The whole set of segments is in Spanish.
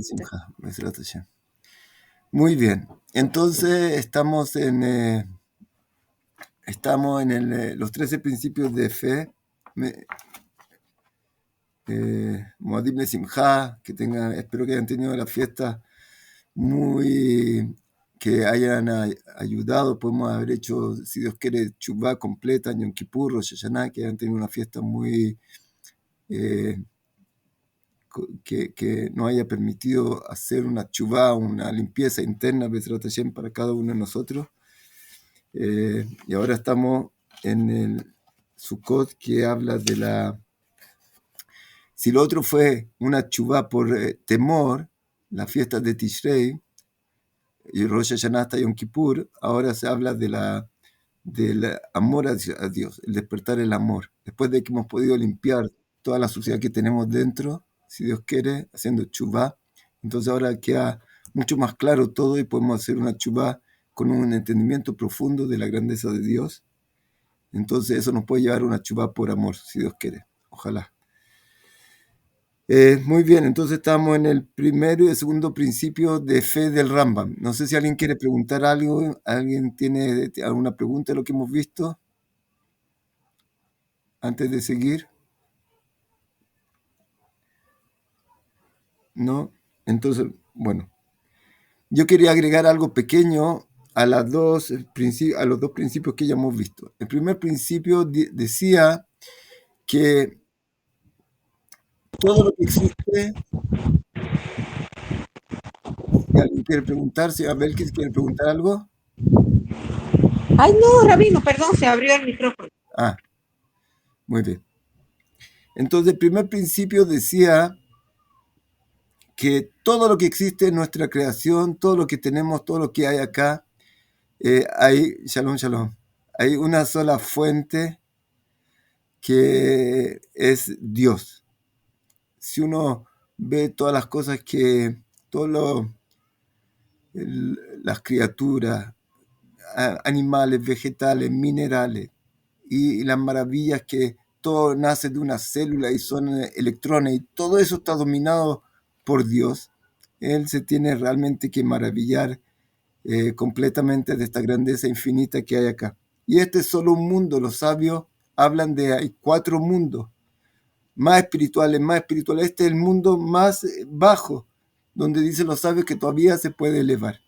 Simcha, Bezrat Hashem. Muy bien. Entonces estamos en los 13 principios de fe. Moadim le Simcha, espero que hayan tenido la fiesta que hayan ayudado. Podemos haber hecho, si Dios quiere, Chubá completa, Yom Kippur, Rosh Hashanah, que hayan tenido una fiesta muy que nos haya permitido hacer una chuvá, una limpieza interna Bezrat Hashem, para cada uno de nosotros. Y ahora estamos en el Sukkot, que habla de si lo otro fue una chuvá por temor, la fiesta de Tishrei, y Rosh Hashanah hasta Yom Kippur, ahora se habla del amor a Dios, el despertar el amor. Después de que hemos podido limpiar toda la suciedad que tenemos dentro, si Dios quiere, haciendo chuvá, entonces ahora queda mucho más claro todo y podemos hacer una chuvá con un entendimiento profundo de la grandeza de Dios. Entonces eso nos puede llevar a una chuvá por amor, si Dios quiere. Ojalá. Muy bien, entonces estamos en el primero y el segundo principio de fe del Rambam. No sé si alguien quiere preguntar algo. ¿Alguien tiene alguna pregunta de lo que hemos visto antes de seguir? ¿No? Entonces, bueno, yo quería agregar algo pequeño a los dos principios que ya hemos visto. El primer principio decía que todo lo que existe, si alguien quiere preguntar, si Abel quiere preguntar algo. Ay, no, Rabino, perdón, se abrió el micrófono. Ah, muy bien. Entonces, el primer principio decía que todo lo que existe en nuestra creación, todo lo que tenemos, todo lo que hay acá, shalom, shalom, hay una sola fuente que es Dios. Si uno ve todas las cosas las criaturas, animales, vegetales, minerales, y las maravillas que todo nace de una célula y son electrones, y todo eso está dominado por Dios, Él se tiene realmente que maravillar completamente de esta grandeza infinita que hay acá. Y este es solo un mundo. Los sabios hablan de hay 4 mundos más espirituales, más espirituales. Este es el mundo más bajo, donde dicen los sabios que todavía se puede elevar.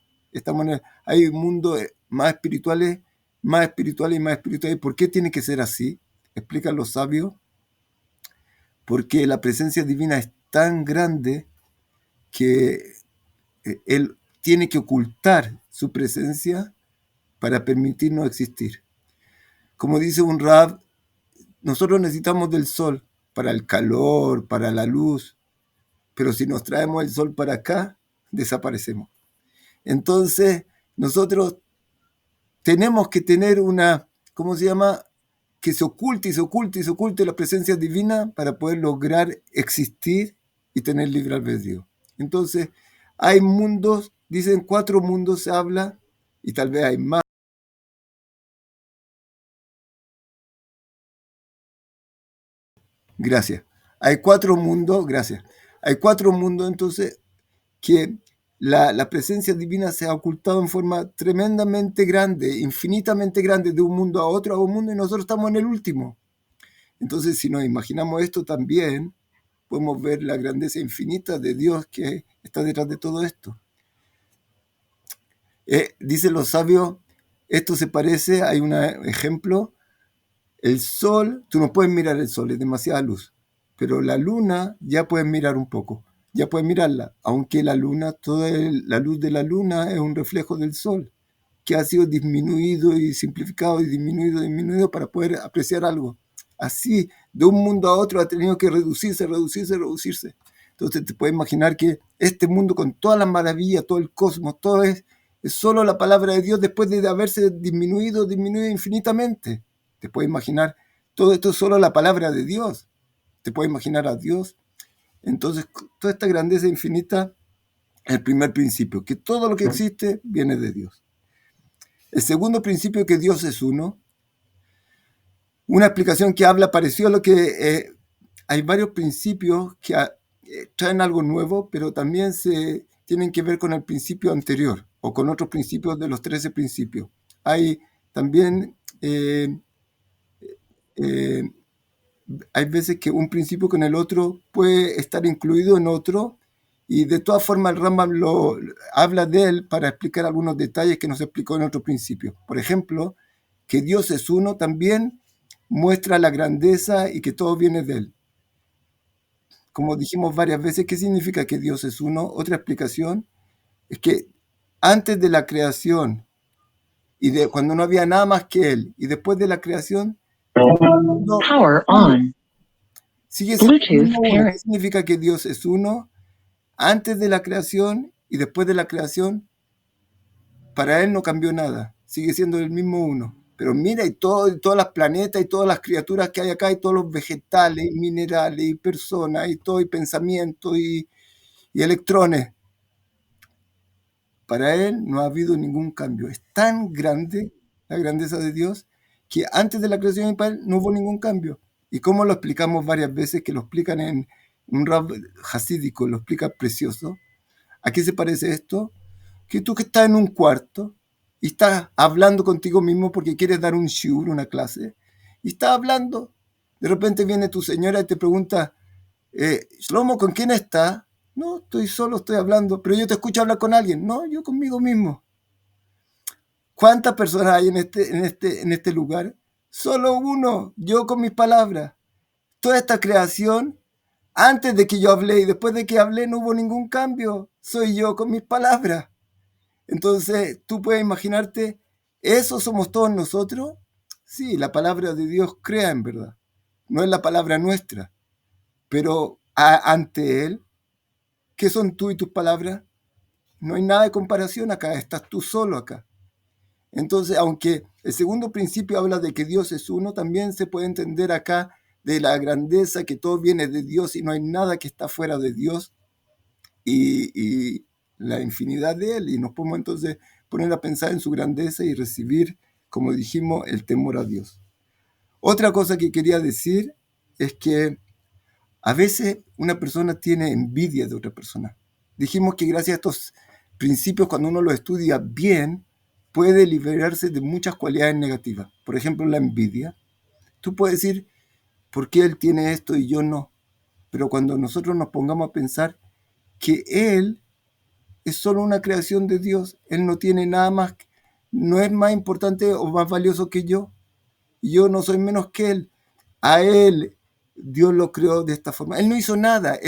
Hay un mundo más espirituales, más espirituales y más espirituales. ¿Por qué tiene que ser así? Explican los sabios. Porque la presencia divina es tan grande que Él tiene que ocultar su presencia para permitirnos existir. Como dice un Rab, nosotros necesitamos del sol para el calor, para la luz, pero si nos traemos el sol para acá, desaparecemos. Entonces, nosotros tenemos que tener ¿cómo se llama? Que se oculte y se oculte y se oculte la presencia divina para poder lograr existir y tener libre albedrío. Entonces, hay mundos, dicen 4 mundos se habla, y tal vez hay más. Gracias. Hay 4 mundos, gracias. Hay 4 mundos, entonces, que la presencia divina se ha ocultado en forma tremendamente grande, infinitamente grande, de un mundo a un mundo, y nosotros estamos en el último. Entonces, si nos imaginamos esto también, podemos ver la grandeza infinita de Dios que está detrás de todo esto. Dicen los sabios, esto se parece, hay un ejemplo, el sol, tú no puedes mirar el sol, es demasiada luz, pero la luna ya puedes mirar un poco, ya puedes mirarla, aunque la luna, toda la luz de la luna es un reflejo del sol, que ha sido disminuido y simplificado y disminuido para poder apreciar algo. Así, de un mundo a otro ha tenido que reducirse. Entonces te puedes imaginar que este mundo con todas las maravillas, todo el cosmos, todo es solo la palabra de Dios después de haberse disminuido infinitamente. Te puedes imaginar, todo esto es solo la palabra de Dios. Te puedes imaginar a Dios. Entonces, toda esta grandeza infinita es el primer principio, que todo lo que existe viene de Dios. El segundo principio es que Dios es uno. Una explicación que habla parecido a lo que hay varios principios traen algo nuevo, pero también se tienen que ver con el principio anterior o con otros principios de los 13 principios. Hay también, eh, hay veces que un principio con el otro puede estar incluido en otro y de todas formas el Rambam habla de él para explicar algunos detalles que nos explicó en otro principio. Por ejemplo, que Dios es uno también muestra la grandeza y que todo viene de él. Como dijimos varias veces, ¿qué significa que Dios es uno? Otra explicación es que antes de la creación y de cuando no había nada más que él y después de la creación, no, Power on. sigue siendo el Bluetooth mismo uno. ¿Qué pairing. significa que Dios es uno? Antes de la creación y después de la creación, para él no cambió nada. Sigue siendo el mismo uno. Pero mira, y todas las planetas y todas las criaturas que hay acá, y todos los vegetales, y minerales, y personas, y todo, y pensamientos, y electrones. Para él no ha habido ningún cambio. Es tan grande la grandeza de Dios que antes de la creación para él no hubo ningún cambio. Y como lo explicamos varias veces, que lo explican en un rab hasídico, lo explica precioso. ¿A qué se parece esto? Que tú que estás en un cuarto y estás hablando contigo mismo porque quieres dar un shiur, una clase, y estás hablando, de repente viene tu señora y te pregunta, Shlomo, ¿con quién estás? No, estoy solo, estoy hablando, pero yo te escucho hablar con alguien. No, yo conmigo mismo. ¿Cuántas personas hay en este lugar? Solo uno, yo con mis palabras. Toda esta creación, antes de que yo hablé y después de que hablé no hubo ningún cambio. Soy yo con mis palabras. Entonces, tú puedes imaginarte, ¿eso somos todos nosotros? Sí, la palabra de Dios crea en verdad. No es la palabra nuestra. Pero ante Él, ¿qué son tú y tus palabras? No hay nada de comparación acá, estás tú solo acá. Entonces, aunque el segundo principio habla de que Dios es uno, también se puede entender acá de la grandeza, que todo viene de Dios y no hay nada que está fuera de Dios y la infinidad de Él. Y nos podemos entonces poner a pensar en su grandeza y recibir, como dijimos, el temor a Dios. Otra cosa que quería decir es que a veces una persona tiene envidia de otra persona. Dijimos que gracias a estos principios, cuando uno los estudia bien, puede liberarse de muchas cualidades negativas. Por ejemplo, la envidia. Tú puedes decir, ¿por qué él tiene esto y yo no? Pero cuando nosotros nos pongamos a pensar que él es solo una creación de Dios, él no tiene nada más, no es más importante o más valioso que yo, y yo no soy menos que él. A él Dios lo creó de esta forma. Él no hizo nada.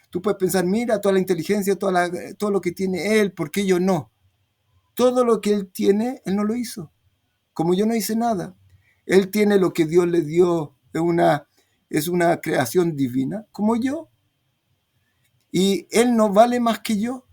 Tú puedes pensar, mira, toda la inteligencia, todo lo que tiene él, ¿por qué yo no? Todo lo que él tiene, él no lo hizo. Como yo no hice nada. Él tiene lo que Dios le dio, es una creación divina, como yo. Y él no vale más que yo.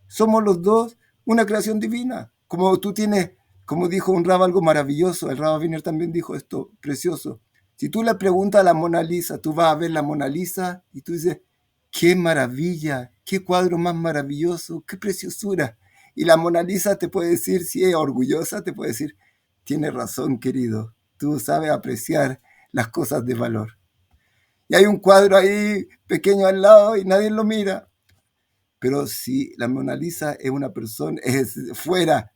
Somos los dos una creación divina. Como tú tienes, como dijo un rab algo maravilloso, el rab Wiener también dijo esto precioso. Si tú le preguntas a la Mona Lisa, tú vas a ver la Mona Lisa y tú dices, qué maravilla, qué cuadro más maravilloso, qué preciosura. Y la Mona Lisa te puede decir, si es orgullosa, te puede decir, tienes razón, querido, tú sabes apreciar las cosas de valor. Y hay un cuadro ahí pequeño al lado y nadie lo mira. Pero si la Mona Lisa es una persona,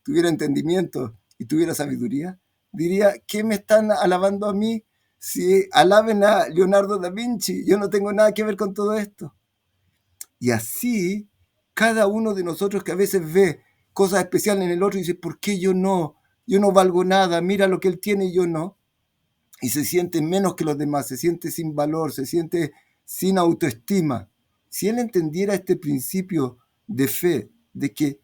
tuviera entendimiento y tuviera sabiduría, diría, ¿qué me están alabando a mí? Si alaben a Leonardo da Vinci, yo no tengo nada que ver con todo esto. Y así, cada uno de nosotros que a veces ve cosas especiales en el otro y dice, ¿por qué yo no? Yo no valgo nada, mira lo que él tiene y yo no. Y se siente menos que los demás, se siente sin valor, se siente sin autoestima. Si él entendiera este principio de fe, de que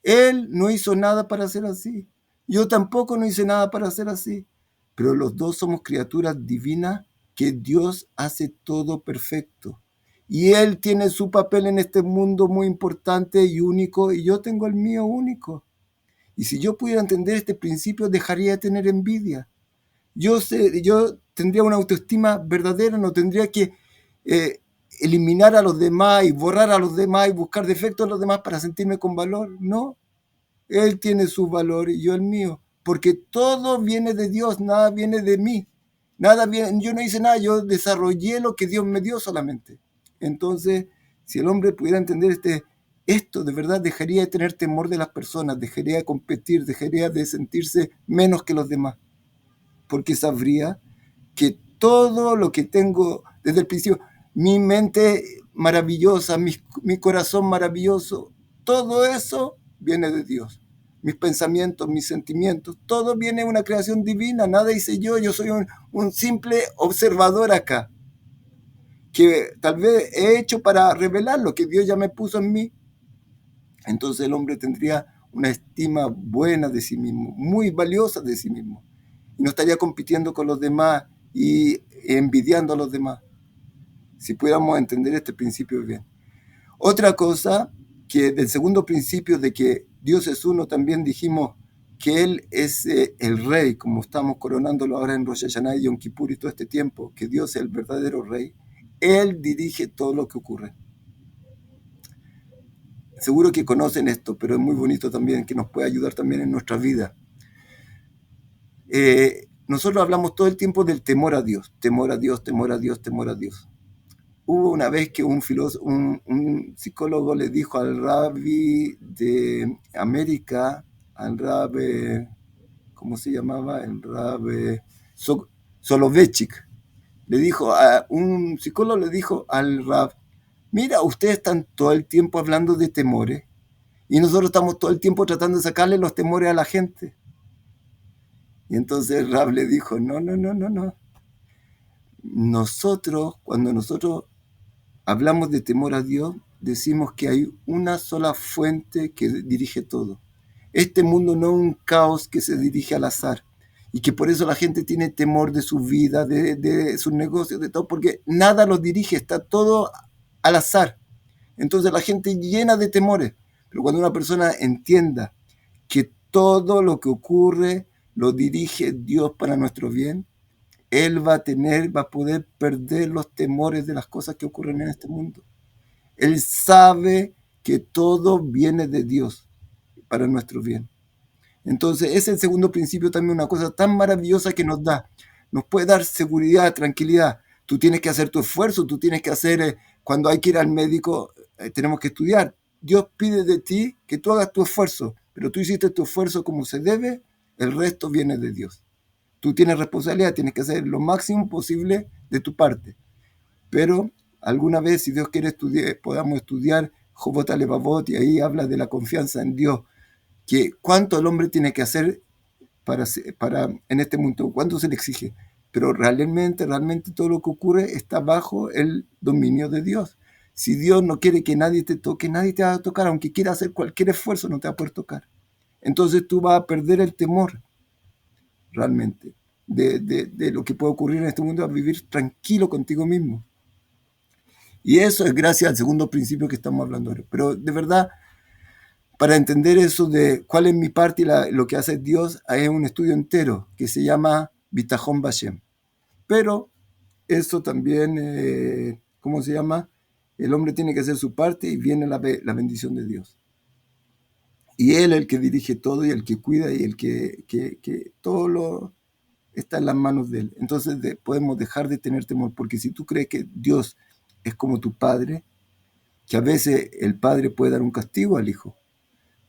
él no hizo nada para ser así, yo tampoco no hice nada para ser así, pero los dos somos criaturas divinas que Dios hace todo perfecto. Y él tiene su papel en este mundo muy importante y único, y yo tengo el mío único. Y si yo pudiera entender este principio, dejaría de tener envidia. Yo tendría una autoestima verdadera, no tendría que eh, eliminar a los demás y borrar a los demás y buscar defectos en los demás para sentirme con valor. No, él tiene su valor y yo el mío, porque todo viene de Dios, nada viene de mí. Nada viene, yo no hice nada, yo desarrollé lo que Dios me dio solamente. Entonces, Si el hombre pudiera entender esto, de verdad dejaría de tener temor de las personas, dejaría de competir, dejaría de sentirse menos que los demás, porque sabría que todo lo que tengo desde el principio, mi mente maravillosa, mi corazón maravilloso, todo eso viene de Dios. Mis pensamientos, mis sentimientos, todo viene de una creación divina, nada hice yo soy un simple observador acá, que tal vez he hecho para revelar lo que Dios ya me puso en mí. Entonces el hombre tendría una estima buena de sí mismo, muy valiosa de sí mismo, y no estaría compitiendo con los demás y envidiando a los demás, si pudiéramos entender este principio bien. Otra cosa, que del segundo principio de que Dios es uno, también dijimos que Él es el Rey, como estamos coronándolo ahora en Rosh Hashanah y Yom Kippur y todo este tiempo, que Dios es el verdadero Rey. Él dirige todo lo que ocurre. Seguro que conocen esto, pero es muy bonito también, que nos puede ayudar también en nuestra vida. Nosotros hablamos todo el tiempo del temor a Dios, temor a Dios, temor a Dios, temor a Dios. Hubo una vez que un psicólogo le dijo al rabbi de América, al rabbi, ¿cómo se llamaba? El rabbi Soloveitchik. Un psicólogo le dijo al rabbi, mira, ustedes están todo el tiempo hablando de temores y nosotros estamos todo el tiempo tratando de sacarle los temores a la gente. Y entonces el rabbi le dijo, no. Cuando nosotros hablamos de temor a Dios, decimos que hay una sola fuente que dirige todo. Este mundo no es un caos que se dirige al azar y que por eso la gente tiene temor de su vida, de sus negocios, de todo, porque nada los dirige, está todo al azar. Entonces la gente llena de temores. Pero cuando una persona entienda que todo lo que ocurre lo dirige Dios para nuestro bien, él va a poder perder los temores de las cosas que ocurren en este mundo. Él sabe que todo viene de Dios para nuestro bien. Entonces, ese es el segundo principio, también una cosa tan maravillosa que nos da. Nos puede dar seguridad, tranquilidad. Tú tienes que hacer tu esfuerzo, tú tienes que hacer, cuando hay que ir al médico, tenemos que estudiar. Dios pide de ti que tú hagas tu esfuerzo, pero tú hiciste tu esfuerzo como se debe, el resto viene de Dios. Tú tienes responsabilidad, tienes que hacer lo máximo posible de tu parte. Pero alguna vez, si Dios quiere, podamos estudiar Jobot Alevavot, y ahí habla de la confianza en Dios, que cuánto el hombre tiene que hacer para en este mundo, cuánto se le exige. Pero realmente todo lo que ocurre está bajo el dominio de Dios. Si Dios no quiere que nadie te toque, nadie te va a tocar, aunque quiera hacer cualquier esfuerzo, no te va a poder tocar. Entonces tú vas a perder el temor realmente de lo que puede ocurrir en este mundo, a vivir tranquilo contigo mismo. Y eso es gracias al segundo principio que estamos hablando ahora. Pero de verdad, para entender eso de cuál es mi parte y lo que hace Dios, hay un estudio entero que se llama Bitajón Bashem. Pero eso también, ¿cómo se llama? El hombre tiene que hacer su parte y viene la bendición de Dios. Y Él es el que dirige todo y el que cuida y el que todo lo está en las manos de Él. Entonces podemos dejar de tener temor, porque si tú crees que Dios es como tu padre, que a veces el padre puede dar un castigo al hijo,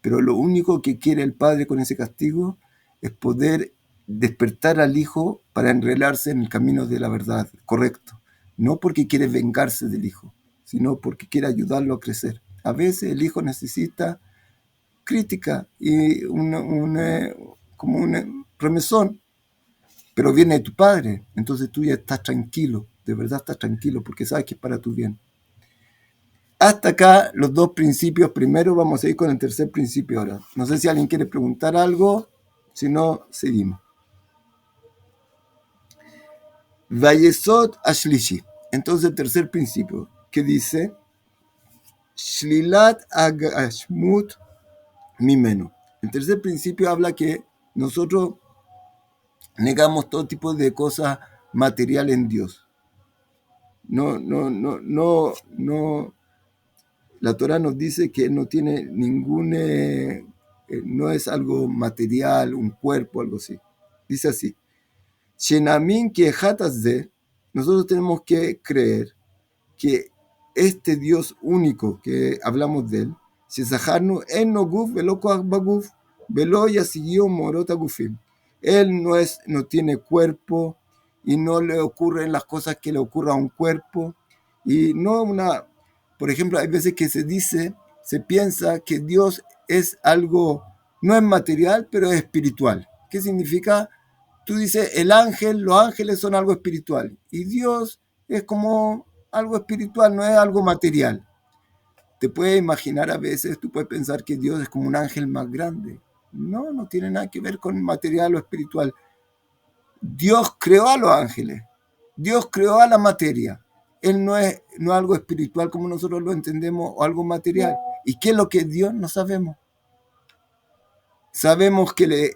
pero lo único que quiere el padre con ese castigo es poder despertar al hijo para enredarse en el camino de la verdad, correcto. No porque quiere vengarse del hijo, sino porque quiere ayudarlo a crecer. A veces el hijo necesita crítica y como un remesón, pero viene de tu padre, entonces tú ya estás tranquilo, de verdad estás tranquilo, porque sabes que es para tu bien. Hasta acá los dos principios. Primero vamos a ir con el tercer principio ahora. No sé si alguien quiere preguntar algo, si no, seguimos. Vayesod Ashlishi. Entonces el tercer principio, que dice, Shlilat Agashmut Mimeno. El tercer principio habla que nosotros negamos todo tipo de cosas materiales en Dios. No. La Torah nos dice que no tiene no es algo material, un cuerpo, algo así. Dice así, Shenamin que nosotros tenemos que creer que este Dios único que hablamos de él, Shezaharnu en no guf velo koach baguf, velo yasiguió morota gufim. Él no tiene cuerpo y no le ocurren las cosas que le ocurra a un cuerpo. Y no una, por ejemplo, hay veces que se piensa que Dios es algo, no es material, pero es espiritual. ¿Qué significa? Tú dices, los ángeles son algo espiritual y Dios es como algo espiritual, no es algo material. Te puedes imaginar a veces, tú puedes pensar que Dios es como un ángel más grande. No, no tiene nada que ver con material o espiritual. Dios creó a los ángeles, Dios creó a la materia. Él no es algo espiritual como nosotros lo entendemos o algo material. ¿Y qué es lo que es Dios? No sabemos. Sabemos que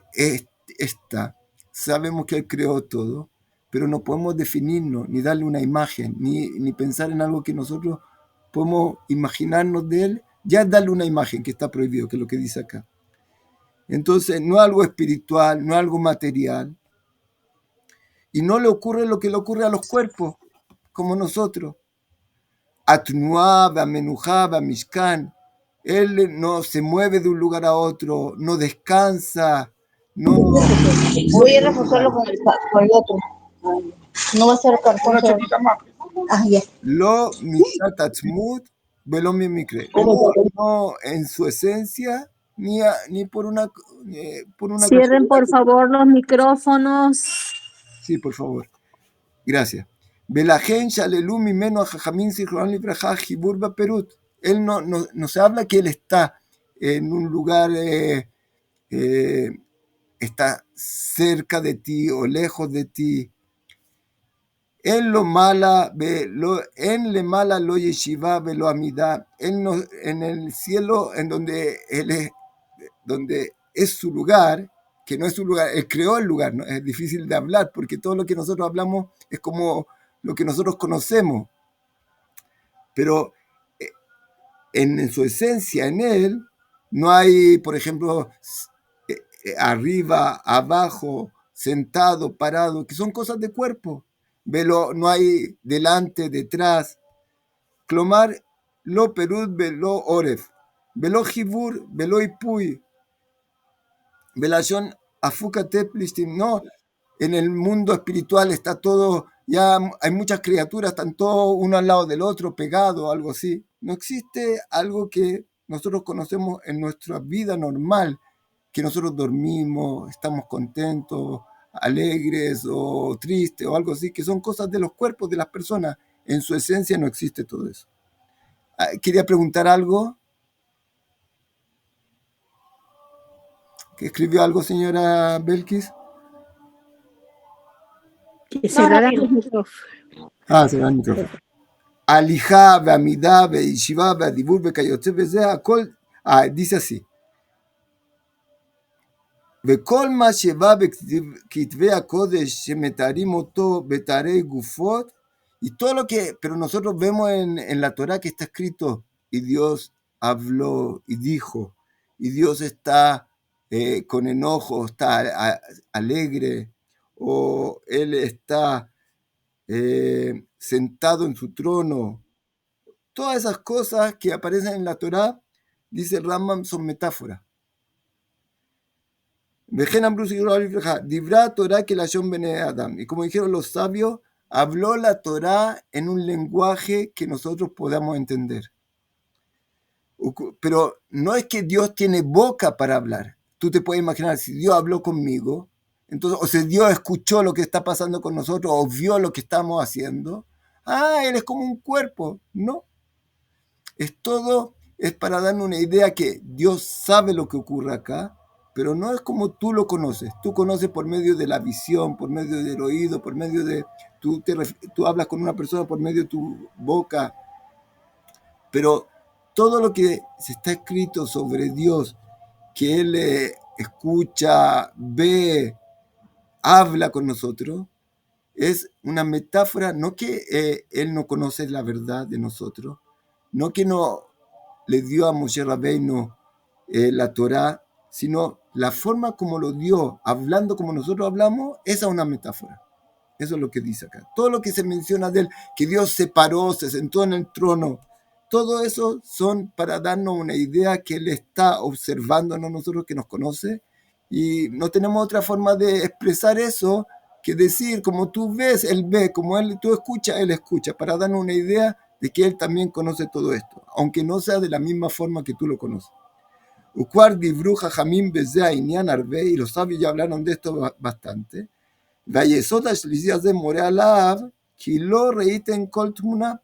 está, sabemos que Él creó todo, pero no podemos definirnos, ni darle una imagen, ni pensar en algo que nosotros podemos imaginarnos de Él, ya es darle una imagen que está prohibido, que es lo que dice acá. Entonces, no algo espiritual, no algo material, y no le ocurre lo que le ocurre a los cuerpos, como nosotros. Atnuá, Amenujá, Mishkan. Él no se mueve de un lugar a otro, no descansa, no Voy a reforzarlo con el otro. No va a ser cartón. Ah, ya. lo mishatatzmut, velo mimikre. No en su esencia, ni por una Cierren por favor los micrófonos. Sí, por favor. Gracias. Belajen shalelu mimeno a jajamín sichron libraja jibur baperut. Él no se habla que él está en un lugar, está cerca de ti o lejos de ti. En le mala lo yeshiva ve lo amida. Él no, en el cielo, en donde donde es su lugar, que no es su lugar, él creó el lugar, ¿no? Es difícil de hablar porque todo lo que nosotros hablamos es como lo que nosotros conocemos, pero en su esencia, en él, no hay, por ejemplo, arriba, abajo, sentado, parado, que son cosas de cuerpo. No hay delante, detrás. Clomar, lo perud, velo oref, velo jibur, velo ipuy, velashon afukate plistim. No, en el mundo espiritual está todo, ya hay muchas criaturas, están todos uno al lado del otro, pegados, algo así. No existe algo que nosotros conocemos en nuestra vida normal, que nosotros dormimos, estamos contentos, alegres o tristes o algo así, que son cosas de los cuerpos de las personas. En su esencia no existe todo eso. Quería preguntar algo. ¿Que escribió algo, señora Belkis? Que cerraran los micrófonos. cerrar el micrófono. הליכה ועמידה וישיבה והדיבור וכיוצא בזה, הכל, dice así. וכל מה שבא בכתבי הקודש שמתארים אותו בתארי גופות, y todo lo que, pero nosotros vemos en la Torah que está escrito, y Dios habló y dijo, y Dios está con enojo, está alegre, o Él está sentado en su trono. Todas esas cosas que aparecen en la Torá, dice Rambam, son metáforas. Dibra Torah que la Bene Adam. Y como dijeron los sabios, habló la Torá en un lenguaje que nosotros podamos entender. Pero no es que Dios tiene boca para hablar. Tú te puedes imaginar, si Dios habló conmigo, entonces, o si Dios escuchó lo que está pasando con nosotros, o vio lo que estamos haciendo, Él es como un cuerpo. No. Es para darnos una idea que Dios sabe lo que ocurre acá, pero no es como tú lo conoces. Tú conoces por medio de la visión, por medio del oído, por medio de... Tú hablas con una persona por medio de tu boca, pero todo lo que se está escrito sobre Dios, que Él escucha, ve, habla con nosotros, es una metáfora, no que Él no conoce la verdad de nosotros, no que no le dio a Moshe Rabbeinu la Torá, sino la forma como lo dio, hablando como nosotros hablamos, esa es una metáfora. Eso es lo que dice acá. Todo lo que se menciona de él, que Dios se paró, se sentó en el trono, todo eso son para darnos una idea que Él está observándonos nosotros, que nos conoce, y no tenemos otra forma de expresar eso que decir, como tú ves, Él ve, como tú escuchas, Él escucha, para darnos una idea de que Él también conoce todo esto, aunque no sea de la misma forma que tú lo conoces. Ukwar Dibru Jajamim Bezea Inyan Arbe, y los sabios ya hablaron de esto bastante. Vayesot Ashlizias de Morealav, Kilo Reiten Kol Tmuna.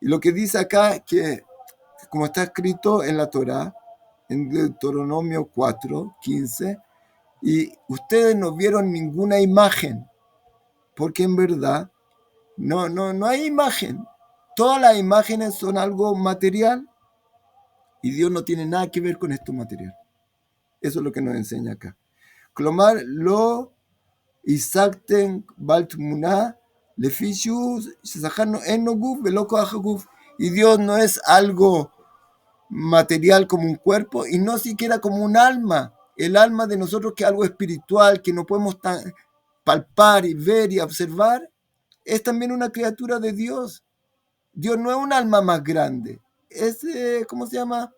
Y lo que dice acá, que como está escrito en la Torá, en Deuteronomio 4:15, y ustedes no vieron ninguna imagen, porque en verdad no hay imagen. Todas las imágenes son algo material y Dios no tiene nada que ver con esto material. Eso es lo que nos enseña acá. Clomar lo isakten baltmuna lefishu sahano enoguf veloco ajaguf. Y Dios no es algo material como un cuerpo y no siquiera como un alma. El alma de nosotros, que es algo espiritual, que no podemos palpar y ver y observar, es también una criatura de Dios. Dios no es un alma más grande. Es, ¿cómo se llama?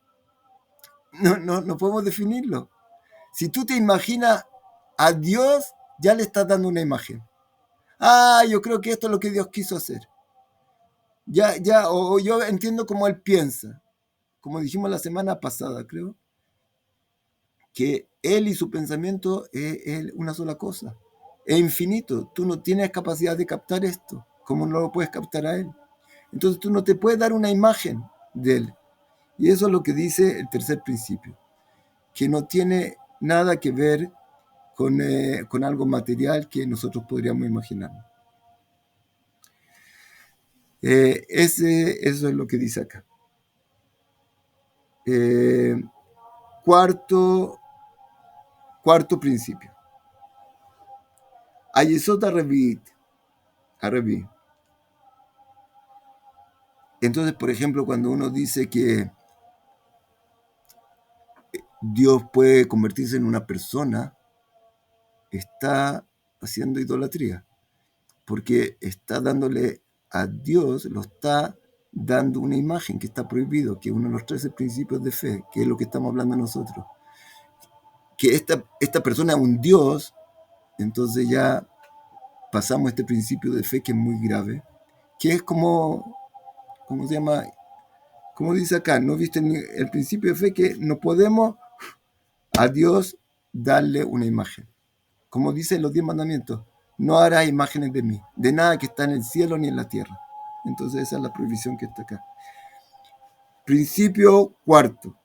No podemos definirlo. Si tú te imaginas a Dios, ya le estás dando una imagen. Yo creo que esto es lo que Dios quiso hacer. O yo entiendo cómo Él piensa. Como dijimos la semana pasada, creo, que Él y su pensamiento es una sola cosa. Es infinito. Tú no tienes capacidad de captar esto, como no lo puedes captar a Él. Entonces tú no te puedes dar una imagen de Él. Y eso es lo que dice el tercer principio, que no tiene nada que ver con algo material que nosotros podríamos imaginar. Eso es lo que dice acá. Cuarto principio. Ayesota Revit. Entonces, por ejemplo, cuando uno dice que Dios puede convertirse en una persona, está haciendo idolatría, porque está dándole a Dios, lo está dando una imagen que está prohibido, que es uno de los 13 principios de fe, que es lo que estamos hablando nosotros. Que esta persona es un Dios, entonces ya pasamos este principio de fe que es muy grave, que es ¿cómo se llama? Como dice acá, ¿no viste el principio de fe? Que no podemos a Dios darle una imagen. Como dicen los 10 mandamientos, no harás imágenes de mí, de nada que está en el cielo ni en la tierra. Entonces esa es la prohibición que está acá. Principio cuarto,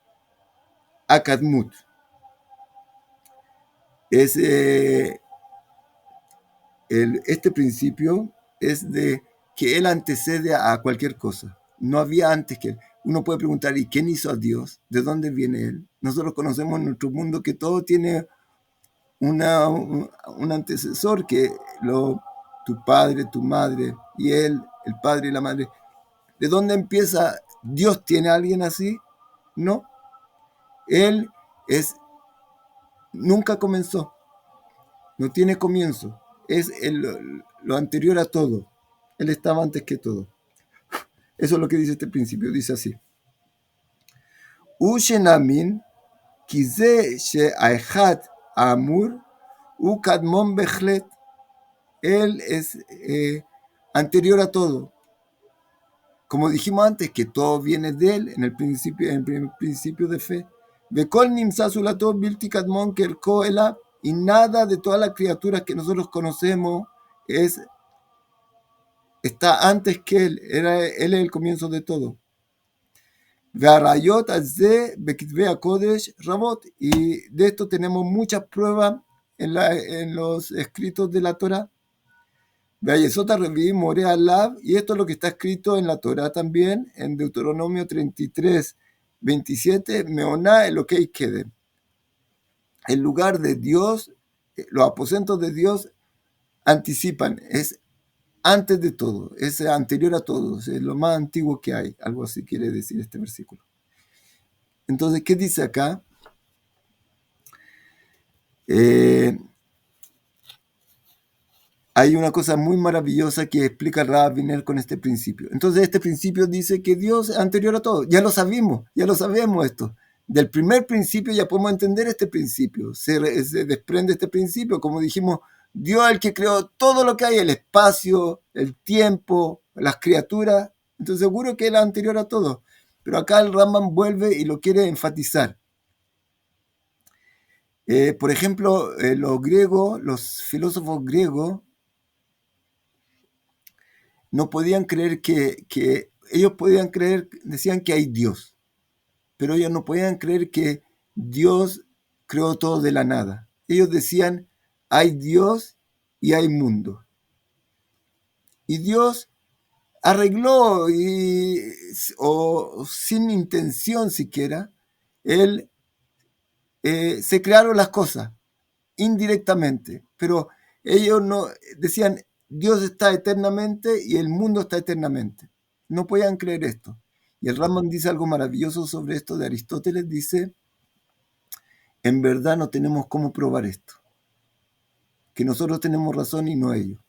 Akadmut. Este principio es de que Él antecede a cualquier cosa. No había antes que Él. Uno puede preguntar, ¿y quién hizo a Dios? ¿De dónde viene Él? Nosotros conocemos en nuestro mundo que todo tiene un antecesor, que tu padre, tu madre, y Él, el padre y la madre. ¿De dónde empieza? ¿Dios tiene a alguien así? No. Él nunca comenzó. No tiene comienzo. Es lo anterior a todo. Él estaba antes que todo. Eso es lo que dice este principio. Dice así. Ushenamin kize she'aechat amur ukadmon bechlet. Él es anterior a todo. Como dijimos antes, que todo viene de él en el primer principio de fe. Bekol nimsasulato bilti kadmon kerko ela. Y nada de todas las criaturas que nosotros conocemos está antes que él. Él es el comienzo de todo. Y de esto tenemos muchas pruebas en los escritos de la Torá. Y esto es lo que está escrito en la Torá también, en Deuteronomio 33:27, Meoná Elokei Kedem. El lugar de Dios, los aposentos de Dios anticipan, es antes de todo, es anterior a todo, es lo más antiguo que hay, algo así quiere decir este versículo. Entonces, ¿qué dice acá? hay una cosa muy maravillosa que explica Rav Wiener con este principio. Entonces este principio dice que Dios es anterior a todo. Ya lo sabemos esto. Del primer principio ya podemos entender este principio. Se desprende este principio, como dijimos, Dios es el que creó todo lo que hay, el espacio, el tiempo, las criaturas. Entonces seguro que Él es anterior a todo. Pero acá el Rambam vuelve y lo quiere enfatizar. Por ejemplo, los griegos, los filósofos griegos, no podían creer que ellos podían creer, decían que hay Dios, pero ellos no podían creer que Dios creó todo de la nada. Ellos decían, hay Dios y hay mundo. Y Dios arregló, o sin intención siquiera, Él se crearon las cosas indirectamente, pero ellos no decían, Dios está eternamente y el mundo está eternamente. No podían creer esto. Y el Rambam dice algo maravilloso sobre esto de Aristóteles, dice, en verdad no tenemos cómo probar esto, que nosotros tenemos razón y no ellos.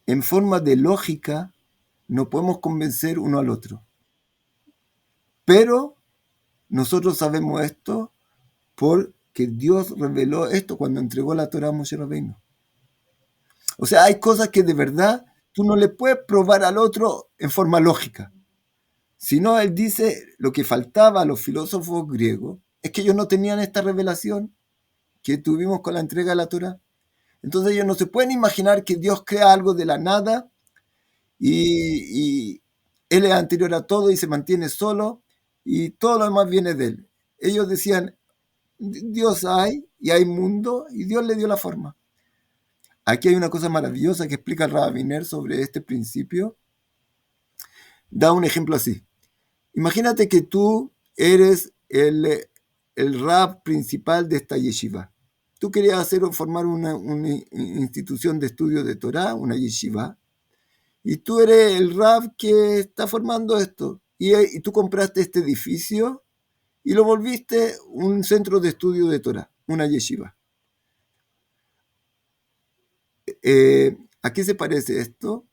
En forma de lógica, no podemos convencer uno al otro. Pero nosotros sabemos esto porque Dios reveló esto cuando entregó la Torá a Moshe Rabbeinu. O sea, hay cosas que de verdad tú no le puedes probar al otro en forma lógica. Sino él dice, lo que faltaba a los filósofos griegos es que ellos no tenían esta revelación que tuvimos con la entrega de la Torá. Entonces ellos no se pueden imaginar que Dios crea algo de la nada y Él es anterior a todo y se mantiene solo y todo lo demás viene de Él. Ellos decían, Dios hay y hay mundo y Dios le dio la forma. Aquí hay una cosa maravillosa que explica el Rav Wiener sobre este principio. Da un ejemplo así. Imagínate que tú eres el Rav principal de esta yeshiva. Tú querías formar una institución de estudio de Torah, una yeshiva, y tú eres el Rav que está formando esto. Y tú compraste este edificio y lo volviste un centro de estudio de Torah, una yeshiva. ¿A qué se parece esto?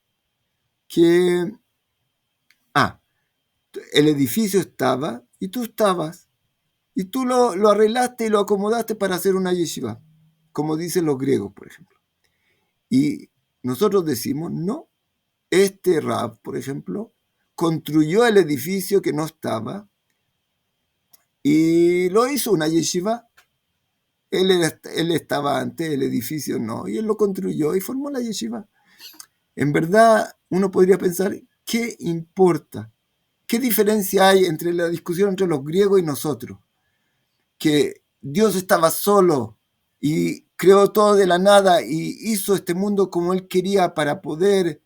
Que el edificio estaba y tú estabas. Y tú lo arreglaste y lo acomodaste para hacer una yeshiva, como dicen los griegos, por ejemplo. Y nosotros decimos, no, este Rab, por ejemplo, construyó el edificio que no estaba y lo hizo una yeshiva. Él estaba antes, el edificio no, y él lo construyó y formó la yeshiva. En verdad, uno podría pensar, ¿qué importa? ¿Qué diferencia hay entre la discusión entre los griegos y nosotros? Que Dios estaba solo y creó todo de la nada y hizo este mundo como Él quería para poder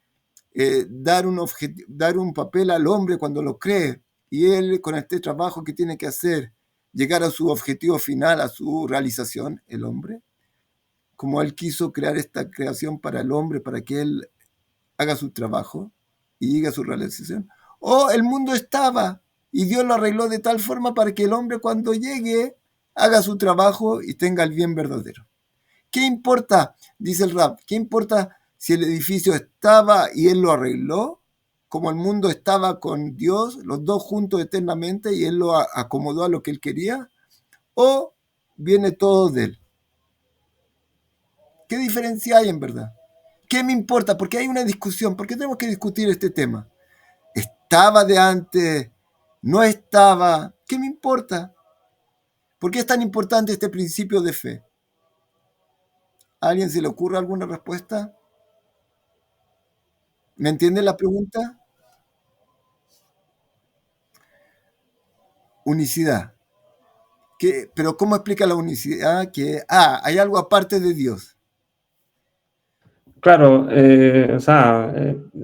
dar un papel al hombre cuando lo cree. Y Él, con este trabajo que tiene que hacer, llegar a su objetivo final, a su realización, el hombre, como Él quiso crear esta creación para el hombre, para que Él haga su trabajo y llegue a su realización. O el mundo estaba y Dios lo arregló de tal forma para que el hombre cuando llegue haga su trabajo y tenga el bien verdadero. ¿Qué importa? Dice el Rab, ¿qué importa si el edificio estaba y él lo arregló? Como el mundo estaba con Dios, los dos juntos eternamente y él lo acomodó a lo que él quería, o viene todo de él. ¿Qué diferencia hay en verdad? ¿Qué me importa? Porque hay una discusión. ¿Por qué tenemos que discutir este tema? ¿Estaba de antes? ¿No estaba? ¿Qué me importa? ¿Por qué es tan importante este principio de fe? ¿A alguien se le ocurre alguna respuesta? ¿Me entiende la pregunta? Unicidad. Pero ¿cómo explica la unicidad? Que hay algo aparte de Dios. Claro, o sea,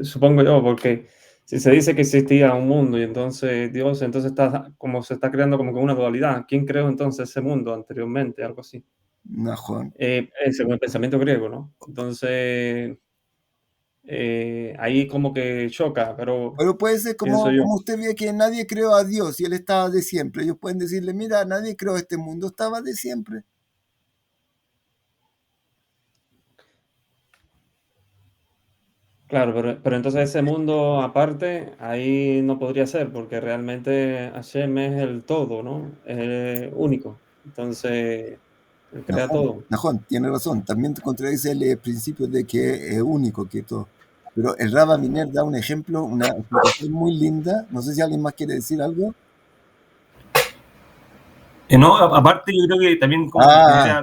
supongo yo, porque si se dice que existía un mundo y entonces Dios, entonces está como se está creando como que una dualidad. ¿Quién creó entonces ese mundo anteriormente? Algo así. Najón. Según el pensamiento griego, ¿no? Entonces, ahí como que choca, pero puede ser pienso yo. como usted ve que nadie creó a Dios y Él estaba de siempre. Ellos pueden decirle, mira, nadie creó este mundo, estaba de siempre. Claro, pero entonces ese mundo aparte, ahí no podría ser, porque realmente Hashem es el todo, ¿no? Es único. Entonces, él crea todo. Najón, tiene razón. También te contradice el principio de que es único que todo. Pero el Rab Miner da un ejemplo, una explicación muy linda. No sé si alguien más quiere decir algo. No, aparte yo creo que también como genera,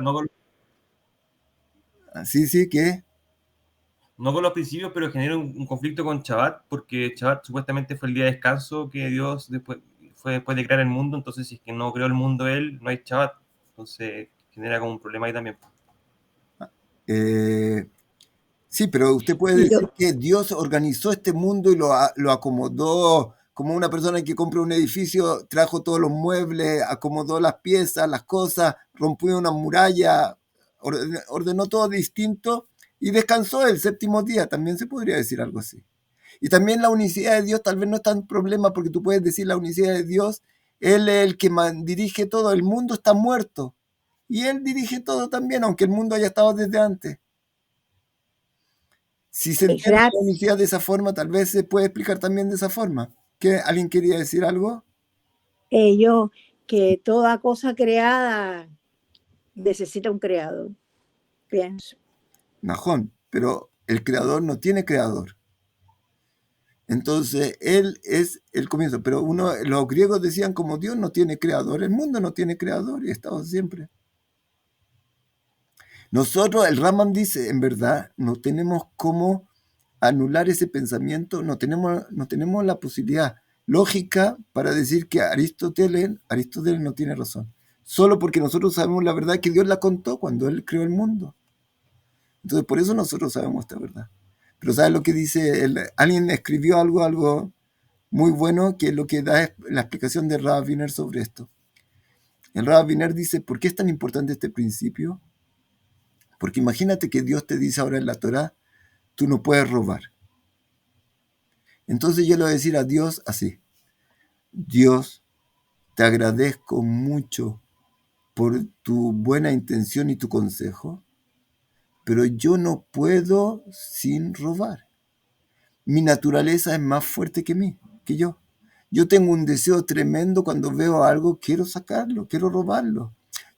Sí, ¿qué? no con los principios, pero genera un conflicto con Shabbat, porque Shabbat supuestamente fue el día de descanso que Dios fue después de crear el mundo, entonces si es que no creó el mundo él, no hay Shabbat. Entonces genera como un problema ahí también. Sí, pero usted puede decir que Dios organizó este mundo y lo acomodó como una persona que compra un edificio, trajo todos los muebles, acomodó las piezas, las cosas, rompió una muralla, ordenó todo distinto y descansó el séptimo día. También se podría decir algo así. Y también la unicidad de Dios tal vez no es tan problema porque tú puedes decir la unicidad de Dios, Él es el que dirige todo, el mundo está muerto y Él dirige todo también, aunque el mundo haya estado desde antes. Si se entiende la unicidad de esa forma, tal vez se puede explicar también de esa forma. ¿Alguien quería decir algo? Que toda cosa creada necesita un creador, pienso. Najón, pero el creador no tiene creador. Entonces, él es el comienzo. Pero los griegos decían como Dios no tiene creador, el mundo no tiene creador y ha estado siempre. Nosotros, el Raman dice, en verdad, no tenemos cómo anular ese pensamiento, no tenemos la posibilidad lógica para decir que Aristóteles no tiene razón. Solo porque nosotros sabemos la verdad que Dios la contó cuando Él creó el mundo. Entonces, por eso nosotros sabemos esta verdad. Pero ¿sabes lo que dice? Alguien escribió algo muy bueno, que es lo que da la explicación de Rav Wiener sobre esto. El Rav Wiener dice, ¿por qué es tan importante este principio? Porque imagínate que Dios te dice ahora en la Torá, tú no puedes robar. Entonces yo le voy a decir a Dios así, Dios, te agradezco mucho por tu buena intención y tu consejo, pero yo no puedo sin robar. Mi naturaleza es más fuerte que yo. Yo tengo un deseo tremendo cuando veo algo, quiero sacarlo, quiero robarlo.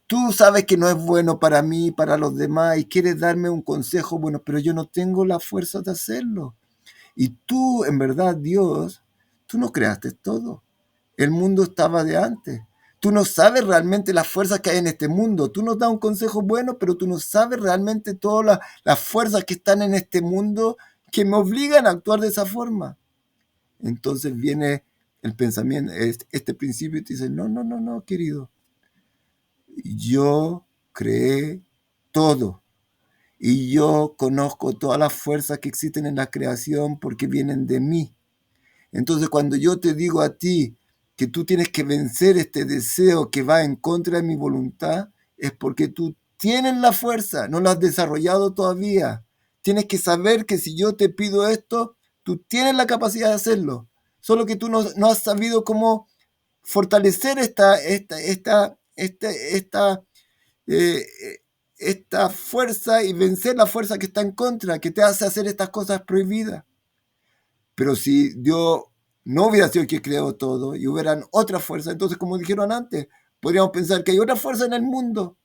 Tú sabes que no es bueno para mí, para los demás, y quieres darme un consejo bueno, pero yo no tengo la fuerza de hacerlo. Y tú, en verdad, Dios, tú no creaste todo. El mundo estaba de antes. Tú no sabes realmente las fuerzas que hay en este mundo. Tú nos das un consejo bueno, pero tú no sabes realmente todas las fuerzas que están en este mundo que me obligan a actuar de esa forma. Entonces viene el pensamiento, este principio, y te dice, no, querido. Yo creé todo. Y yo conozco todas las fuerzas que existen en la creación porque vienen de mí. Entonces, cuando yo te digo a ti que tú tienes que vencer este deseo que va en contra de mi voluntad, es porque tú tienes la fuerza, no la has desarrollado todavía. Tienes que saber que si yo te pido esto, tú tienes la capacidad de hacerlo. Solo que tú no has sabido cómo fortalecer esta fuerza y vencer la fuerza que está en contra, que te hace hacer estas cosas prohibidas. Pero si Dios no hubiera sido el que creó todo y hubieran otras fuerzas, entonces, como dijeron antes, podríamos pensar que hay otra fuerza en el mundo,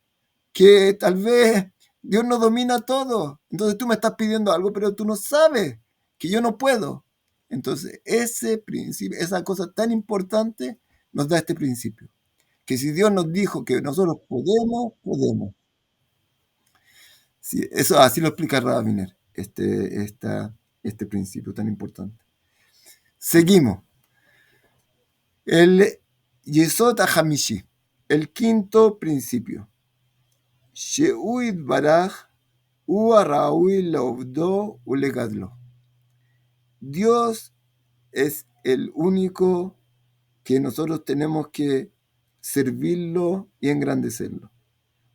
que tal vez Dios no domina todo. Entonces tú me estás pidiendo algo, pero tú no sabes que yo no puedo. Entonces ese principio, esa cosa tan importante, nos da este principio. Que si Dios nos dijo que nosotros podemos. Sí, eso así lo explica Rav Wiener, este principio tan importante. Seguimos. El Yesod HaHamishi, el quinto principio. She'u Yitbaraj hu haraui le'ovdo ulegadlo. Dios es el único que nosotros tenemos que servirlo y engrandecerlo.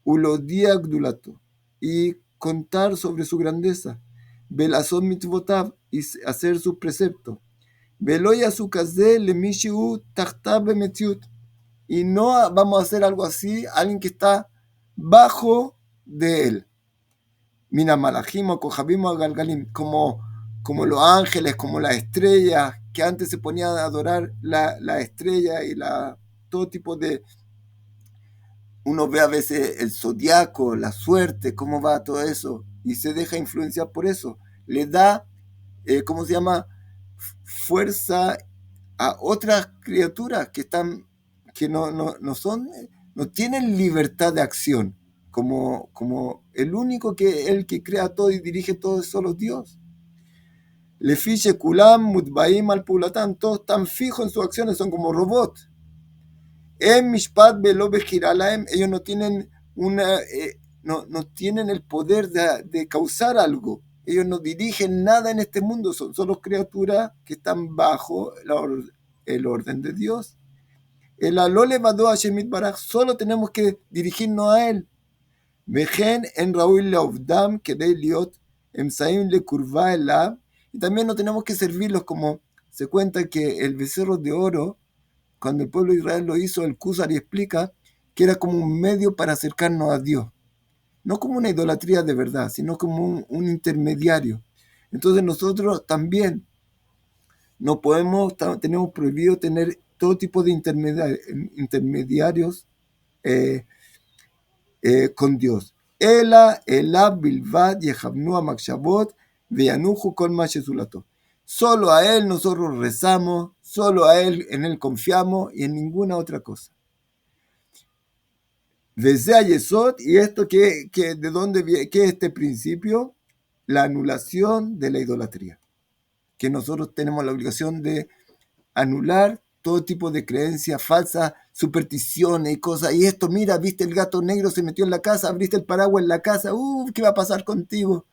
Ulodia Gdulato, y contar sobre su grandeza. Velazon mitzvotav, y hacer sus preceptos. Veloya su kazé le mishiu tachtab bemetziut. Y no vamos a hacer algo así, alguien que está bajo de él. Mina malajim o kohabim o galgalim, como como los ángeles, como las estrellas, que antes se ponían a adorar la estrella y todo tipo de... Uno ve a veces el zodiaco, la suerte, cómo va todo eso, y se deja influenciar por eso. Le da, ¿cómo se llama? Fuerza a otras criaturas que no son, no tienen libertad de acción, como el único el que crea todo y dirige todo es solo Dios. Le fiche Kulam, Mutbaim al Pulatán, todos están fijos en sus acciones, son como robots. En Mishpat Velo Bejiralaem, ellos no tienen no tienen el poder de causar algo. Ellos no dirigen nada en este mundo, son solo criaturas que están bajo el orden de Dios. El Alole Vadó Hashemit Baraj, solo tenemos que dirigirnos a él. Vejen en Raúl Leovdam, que de Liot, Emsaim le Kurva Elab, y también no tenemos que servirlos como se cuenta que el becerro de oro, cuando el pueblo de Israel lo hizo, el Kusari explica que era como un medio para acercarnos a Dios. No como una idolatría de verdad, sino como un intermediario. Entonces nosotros también no tenemos prohibido tener todo tipo de intermediarios con Dios. Ela, Bilvad, Yehavnu Amakshavot, Veanuju Kol Mashezulato. Solo a Él nosotros rezamos, solo a Él, en Él confiamos y en ninguna otra cosa. Desde Yesod, y esto ¿de dónde viene? ¿Qué es este principio? La anulación de la idolatría. Que nosotros tenemos la obligación de anular todo tipo de creencias falsas, supersticiones y cosas. Y esto, mira, viste el gato negro se metió en la casa, abriste el paraguas en la casa, ¿qué va a pasar contigo?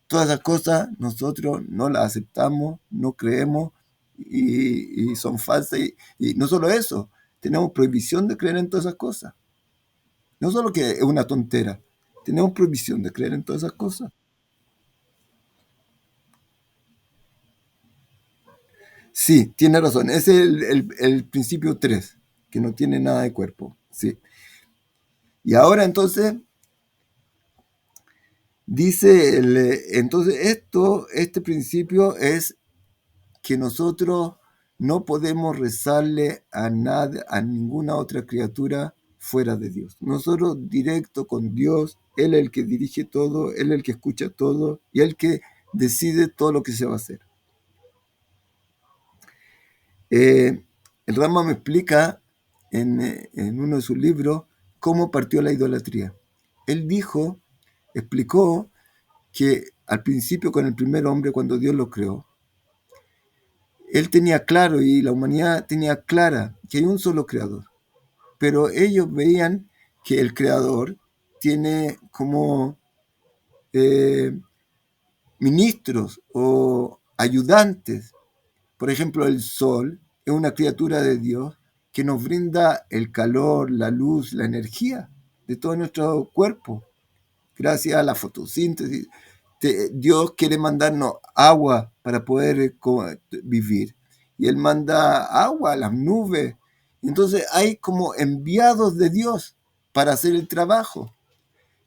Todas esas cosas nosotros no las aceptamos, no creemos y son falsas. Y no solo eso, tenemos prohibición de creer en todas esas cosas. No solo que es una tontera, tenemos prohibición de creer en todas esas cosas. Sí, tiene razón. Ese es el principio 3, que no tiene nada de cuerpo. Sí. Y ahora entonces, dice, entonces este principio es que nosotros no podemos rezarle a ninguna otra criatura fuera de Dios. Nosotros directo con Dios, Él es el que dirige todo, Él es el que escucha todo y el que decide todo lo que se va a hacer. El Rama me explica en uno de sus libros cómo partió la idolatría. Él explicó que al principio con el primer hombre, cuando Dios lo creó, él tenía claro y la humanidad tenía clara que hay un solo creador, pero ellos veían que el creador tiene como ministros o ayudantes. Por ejemplo, el sol es una criatura de Dios que nos brinda el calor, la luz, la energía de todo nuestro cuerpo. Gracias a la fotosíntesis, Dios quiere mandarnos agua para poder vivir. Y Él manda agua a las nubes. Entonces hay como enviados de Dios para hacer el trabajo.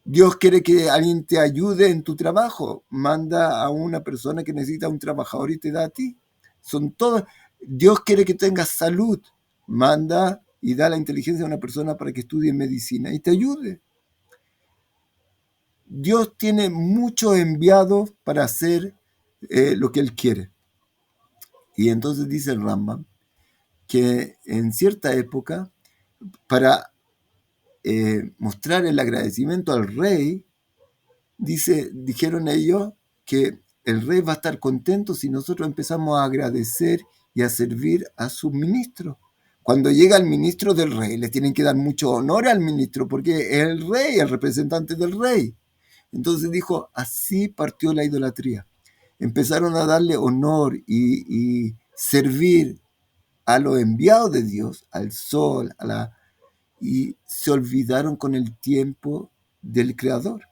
Dios quiere que alguien te ayude en tu trabajo. Manda a una persona que necesita un trabajador y te da a ti. Son todos. Dios quiere que tengas salud. Manda y da la inteligencia a una persona para que estudie medicina y te ayude. Dios tiene muchos enviados para hacer lo que Él quiere. Y entonces dice el Rambam que en cierta época, para mostrar el agradecimiento al rey, dijeron ellos que el rey va a estar contento si nosotros empezamos a agradecer y a servir a sus ministros. Cuando llega el ministro del rey, le tienen que dar mucho honor al ministro porque es el rey, el representante del rey. Entonces dijo, así partió la idolatría. Empezaron a darle honor y servir a los enviados de Dios, al sol, y se olvidaron con el tiempo del Creador.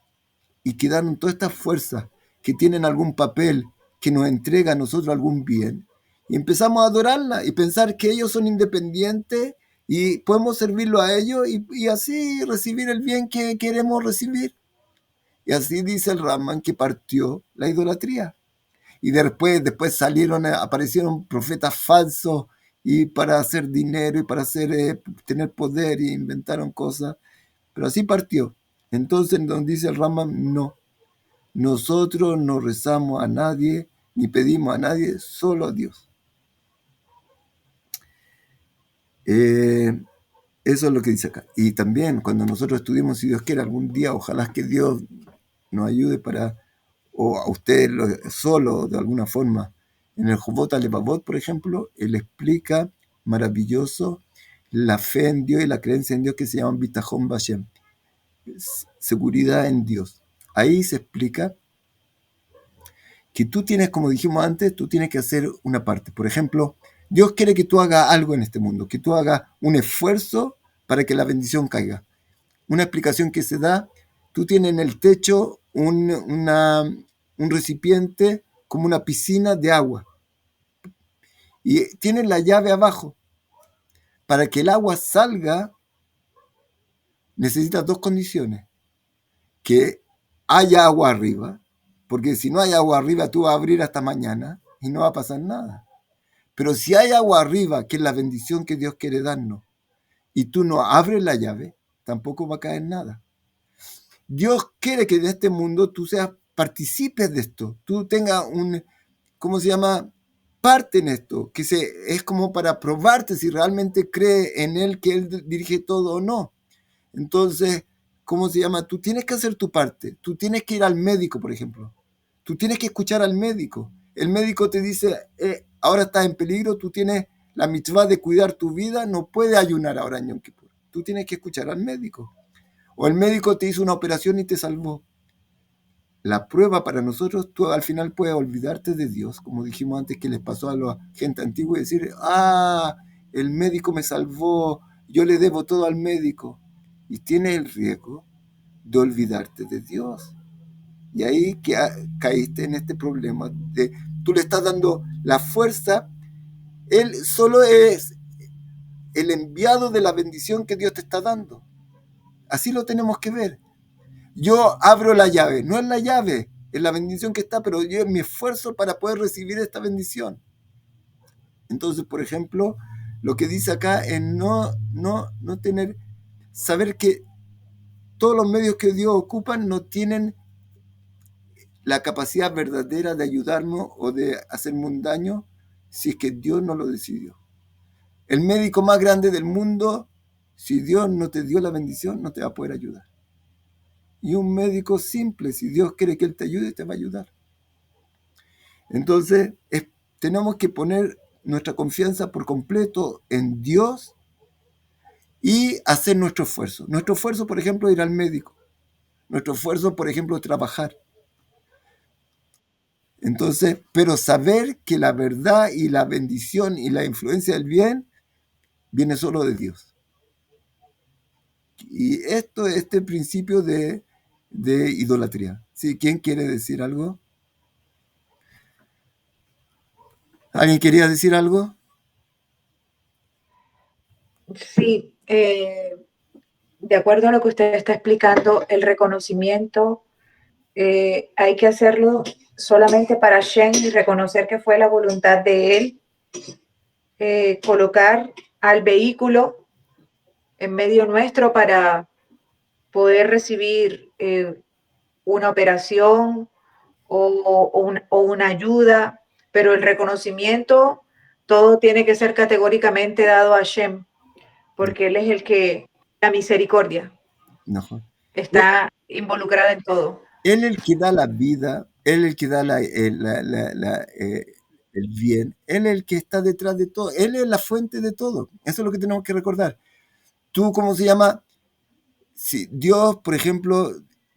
Y quedaron todas estas fuerzas que tienen algún papel que nos entrega a nosotros algún bien. Y empezamos a adorarla y pensar que ellos son independientes y podemos servirlo a ellos y así recibir el bien que queremos recibir. Y así dice el Raman que partió la idolatría. y después aparecieron profetas falsos y para hacer dinero y para tener poder y inventaron cosas, pero así partió. Entonces nos dice el Rambam, no, nosotros no rezamos a nadie ni pedimos a nadie, solo a Dios. Eso es lo que dice acá. Y también cuando nosotros estudiemos, si Dios quiere, algún día, ojalá que Dios nos ayude o a usted solo, de alguna forma. En el Jobot Alevavot, por ejemplo, él explica maravilloso la fe en Dios y la creencia en Dios que se llama Bitajón Bashem, seguridad en Dios. Ahí se explica que tú tienes, como dijimos antes, tú tienes que hacer una parte. Por ejemplo, Dios quiere que tú hagas algo en este mundo, que tú hagas un esfuerzo para que la bendición caiga. Una explicación que se da, tú tienes en el techo un recipiente como una piscina de agua y tienes la llave abajo. Para que el agua salga, necesitas dos condiciones. Que haya agua arriba, porque si no hay agua arriba, tú vas a abrir hasta mañana y no va a pasar nada. Pero si hay agua arriba, que es la bendición que Dios quiere darnos, y tú no abres la llave, tampoco va a caer nada. Dios quiere que en este mundo tú participes de esto, tú tengas ¿cómo se llama? Parte en esto, que es como para probarte si realmente cree en Él, que Él dirige todo o no. Entonces, ¿cómo se llama? Tú tienes que hacer tu parte, tú tienes que ir al médico, por ejemplo, tú tienes que escuchar al médico. El médico te dice, ahora estás en peligro, tú tienes la mitzvah de cuidar tu vida, no puedes ayunar ahora en Yom Kippur. Tú tienes que escuchar al médico. O el médico te hizo una operación y te salvó. La prueba para nosotros, tú al final puedes olvidarte de Dios, como dijimos antes que les pasó a la gente antigua y decir, el médico me salvó, yo le debo todo al médico. Y tienes el riesgo de olvidarte de Dios. Y ahí caíste en este problema. Tú le estás dando la fuerza, Él solo es el enviado de la bendición que Dios te está dando. Así lo tenemos que ver. Yo abro la llave, no es la llave, es la bendición que está, pero yo mi esfuerzo para poder recibir esta bendición. Entonces, por ejemplo, lo que dice acá es no saber que todos los medios que Dios ocupa no tienen la capacidad verdadera de ayudarnos o de hacerme un daño si es que Dios no lo decidió. El médico más grande del mundo, si Dios no te dio la bendición, no te va a poder ayudar. Y un médico simple, si Dios quiere que Él te ayude, te va a ayudar. Entonces, tenemos que poner nuestra confianza por completo en Dios y hacer nuestro esfuerzo. Nuestro esfuerzo, por ejemplo, es ir al médico. Nuestro esfuerzo, por ejemplo, es trabajar. Entonces, pero saber que la verdad y la bendición y la influencia del bien viene solo de Dios. Y esto es este principio de idolatría. ¿Sí? ¿Quién quiere decir algo? ¿Alguien quería decir algo? Sí, de acuerdo a lo que usted está explicando, el reconocimiento hay que hacerlo solamente para Hashem y reconocer que fue la voluntad de Él colocar al vehículo en medio nuestro para poder recibir una operación o una ayuda, pero el reconocimiento, todo tiene que ser categóricamente dado a Hashem, porque Él es el que, la misericordia, está involucrada en todo. Él es el que da la vida, Él es el que da el bien, Él es el que está detrás de todo, Él es la fuente de todo. Eso es lo que tenemos que recordar. Tú, ¿cómo se llama? Si Dios, por ejemplo,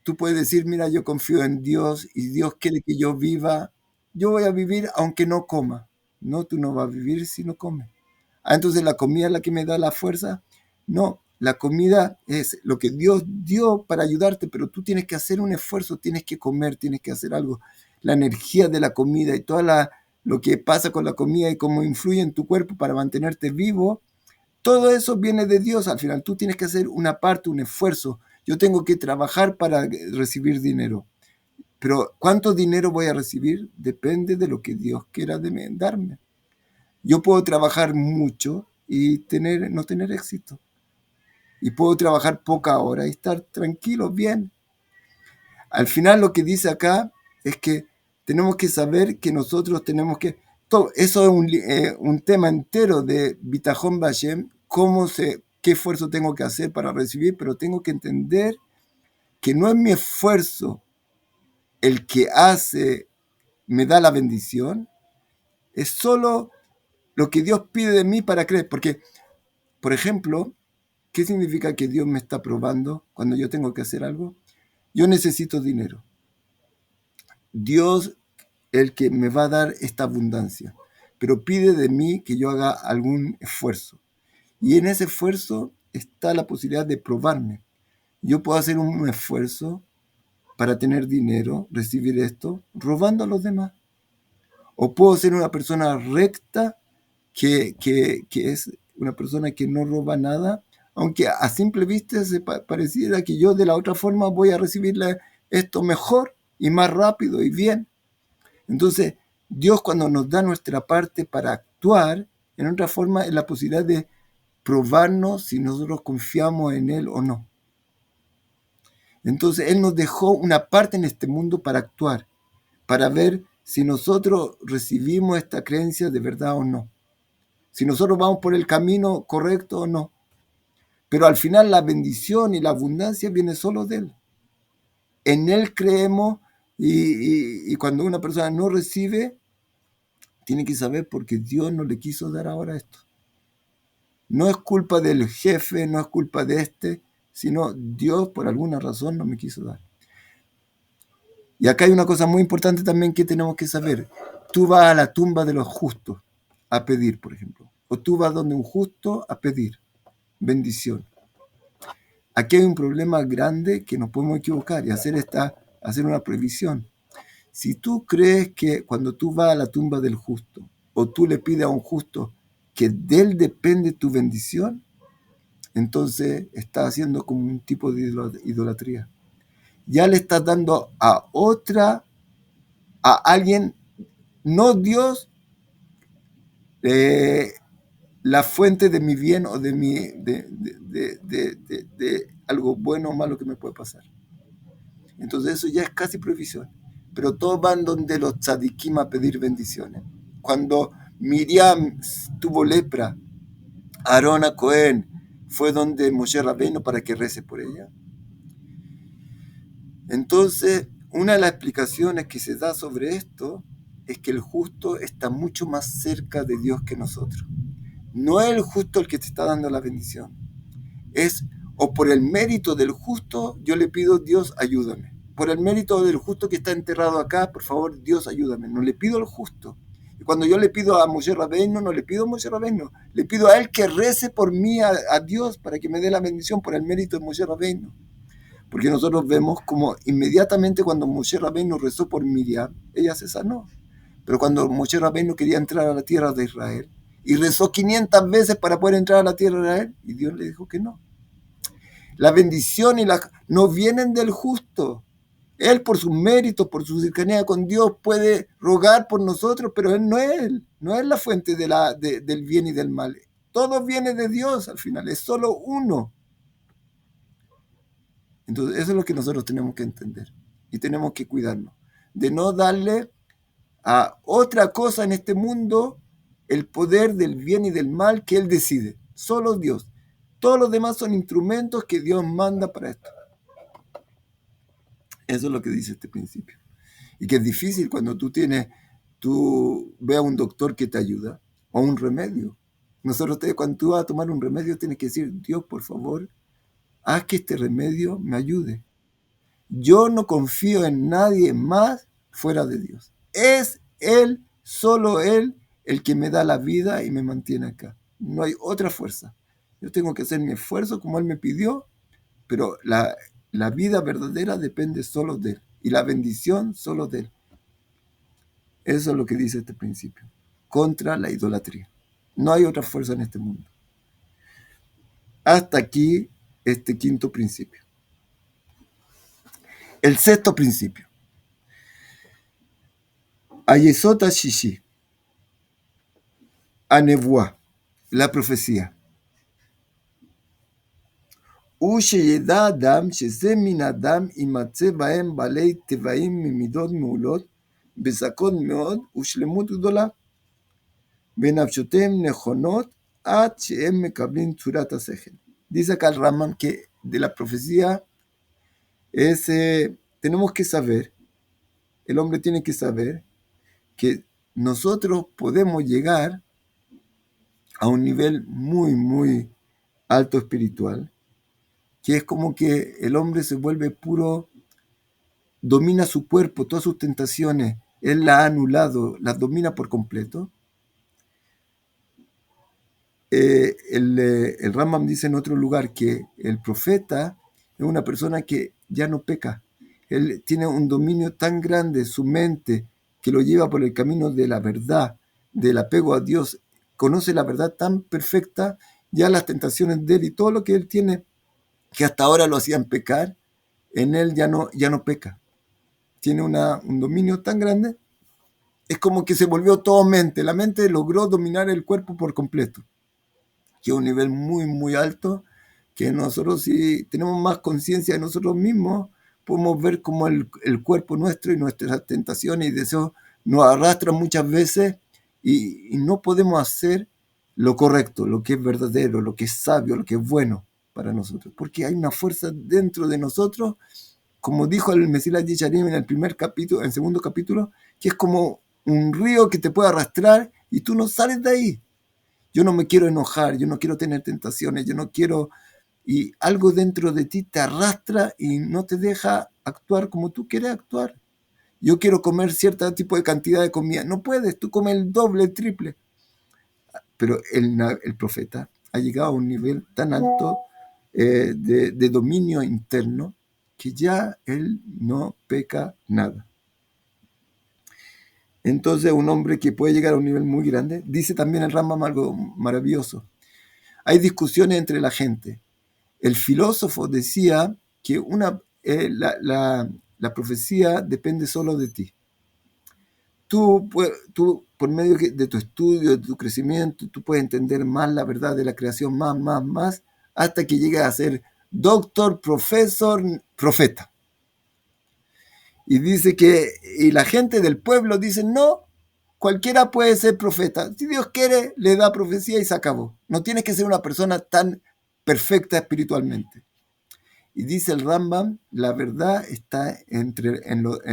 tú puedes decir, mira, yo confío en Dios y Dios quiere que yo viva, yo voy a vivir aunque no coma. No, tú no vas a vivir si no comes. Entonces la comida es la que me da la fuerza. No, la comida es lo que Dios dio para ayudarte, pero tú tienes que hacer un esfuerzo, tienes que comer, tienes que hacer algo. La energía de la comida y lo que pasa con la comida y cómo influye en tu cuerpo para mantenerte vivo, todo eso viene de Dios. Al final tú tienes que hacer una parte, un esfuerzo. Yo tengo que trabajar para recibir dinero. Pero ¿cuánto dinero voy a recibir? Depende de lo que Dios quiera darme. Yo puedo trabajar mucho y no tener éxito. Y puedo trabajar poca hora y estar tranquilo, bien. Al final lo que dice acá es que tenemos que saber que nosotros tenemos que... Eso es un tema entero de Bitajón Bashem, qué esfuerzo tengo que hacer para recibir, pero tengo que entender que no es mi esfuerzo el que me da la bendición, es solo lo que Dios pide de mí para creer. Porque, por ejemplo, ¿qué significa que Dios me está probando cuando yo tengo que hacer algo? Yo necesito dinero. Dios el que me va a dar esta abundancia, pero pide de mí que yo haga algún esfuerzo. Y en ese esfuerzo está la posibilidad de probarme. Yo puedo hacer un esfuerzo para tener dinero, recibir esto, robando a los demás. O puedo ser una persona recta, que es una persona que no roba nada, aunque a simple vista pareciera que yo de la otra forma voy a recibir esto mejor y más rápido y bien. Entonces, Dios cuando nos da nuestra parte para actuar, en otra forma es la posibilidad de probarnos si nosotros confiamos en Él o no. Entonces, Él nos dejó una parte en este mundo para actuar, para ver si nosotros recibimos esta creencia de verdad o no. Si nosotros vamos por el camino correcto o no. Pero al final la bendición y la abundancia viene solo de Él. En Él creemos y cuando una persona no recibe, tiene que saber porque Dios no le quiso dar ahora esto. No es culpa del jefe, no es culpa de sino Dios por alguna razón no me quiso dar. Y acá hay una cosa muy importante también que tenemos que saber. Tú vas a la tumba de los justos a pedir, por ejemplo. O tú vas donde un justo a pedir bendición. Aquí hay un problema grande que nos podemos equivocar y hacer una prohibición. Si tú crees que cuando tú vas a la tumba del justo o tú le pides a un justo que de él depende tu bendición, entonces estás haciendo como un tipo de idolatría. Ya le estás dando a alguien, no Dios, la fuente de mi bien o de algo bueno o malo que me puede pasar. Entonces eso ya es casi prohibición. Pero todos van donde los tzadikim a pedir bendiciones. Cuando Miriam tuvo lepra, Aarón a Cohen fue donde Moshe Rabbeinu para que rece por ella. Entonces, una de las explicaciones que se da sobre esto es que el justo está mucho más cerca de Dios que nosotros. No es el justo el que te está dando la bendición. O por el mérito del justo, yo le pido, Dios, ayúdame. Por el mérito del justo que está enterrado acá, por favor, Dios, ayúdame. No le pido al justo. Y cuando yo le pido a Moshe Rabbeinu, no le pido a Moshe Rabbeinu, le pido a él que rece por mí a Dios para que me dé la bendición por el mérito de Moshe Rabbeinu. Porque nosotros vemos como inmediatamente cuando Moshe Rabbeinu rezó por Miriam, ella se sanó. Pero cuando Moshe Rabbeinu quería entrar a la tierra de Israel, y rezó 500 veces para poder entrar a la tierra de Israel, y Dios le dijo que no. La bendición no vienen del justo. Él por sus méritos, por su cercanía con Dios, puede rogar por nosotros, pero Él no es la fuente del bien y del mal. Todo viene de Dios al final, es solo uno. Entonces eso es lo que nosotros tenemos que entender y tenemos que cuidarnos de no darle a otra cosa en este mundo el poder del bien y del mal que Él decide. Solo Dios. Todos los demás son instrumentos que Dios manda para esto. Eso es lo que dice este principio. Y que es difícil cuando tú ves a un doctor que te ayuda o un remedio. Cuando tú vas a tomar un remedio tienes que decir, Dios, por favor, haz que este remedio me ayude. Yo no confío en nadie más fuera de Dios. Es Él, solo Él, el que me da la vida y me mantiene acá. No hay otra fuerza. Yo tengo que hacer mi esfuerzo como Él me pidió, pero la vida verdadera depende solo de Él y la bendición solo de Él. Eso es lo que dice este principio. Contra la idolatría. No hay otra fuerza en este mundo. Hasta aquí este quinto principio. El sexto principio. Ayesota Shishi, Anevoa, la profecía. Usheyeda Adam, Shezemin Adam, Imatze Baem Balei Tevaim Mimidot Meulot, Besakot Meod, Ushlemut Udola, Benapshotem Nechonot, At Sheem Mekablin Tzurat HaSechel. Dice acá el Rambam que de la profecía es, tenemos que saber, el hombre tiene que saber que nosotros podemos llegar a un nivel muy, muy alto espiritual, que es como que el hombre se vuelve puro, domina su cuerpo, todas sus tentaciones, él las ha anulado, las domina por completo. El Rambam dice en otro lugar que el profeta es una persona que ya no peca. Él tiene un dominio tan grande, su mente, que lo lleva por el camino de la verdad, del apego a Dios. Conoce la verdad tan perfecta, ya las tentaciones de él y todo lo que él tiene, que hasta ahora lo hacían pecar, en él ya no peca. Tiene un dominio tan grande, es como que se volvió todo mente. La mente logró dominar el cuerpo por completo, que es un nivel muy, muy alto, que nosotros, si tenemos más conciencia de nosotros mismos, podemos ver cómo el cuerpo nuestro y nuestras tentaciones y deseos nos arrastran muchas veces y no podemos hacer lo correcto, lo que es verdadero, lo que es sabio, lo que es bueno para nosotros, porque hay una fuerza dentro de nosotros, como dijo el Mesilas Yesharim en el primer capítulo, en el segundo capítulo, que es como un río que te puede arrastrar y tú no sales de ahí. Yo no me quiero enojar, yo no quiero tener tentaciones, yo no quiero... Y algo dentro de ti te arrastra y no te deja actuar como tú quieres actuar. Yo quiero comer cierto tipo de cantidad de comida. No puedes, tú comes el doble, el triple. Pero el profeta ha llegado a un nivel tan alto de dominio interno que ya él no peca nada. Entonces, un hombre que puede llegar a un nivel muy grande, dice también el Rambam algo maravilloso. Hay discusiones entre la gente. El filósofo decía que la profecía depende solo de ti. Tú, por medio de tu estudio, de tu crecimiento, tú puedes entender más la verdad de la creación, más, hasta que llegues a ser doctor, profesor, profeta. Y dice y la gente del pueblo dice, no, cualquiera puede ser profeta. Si Dios quiere, le da profecía y se acabó. No tienes que ser una persona tan perfecta espiritualmente. Y dice el Rambam, la verdad está en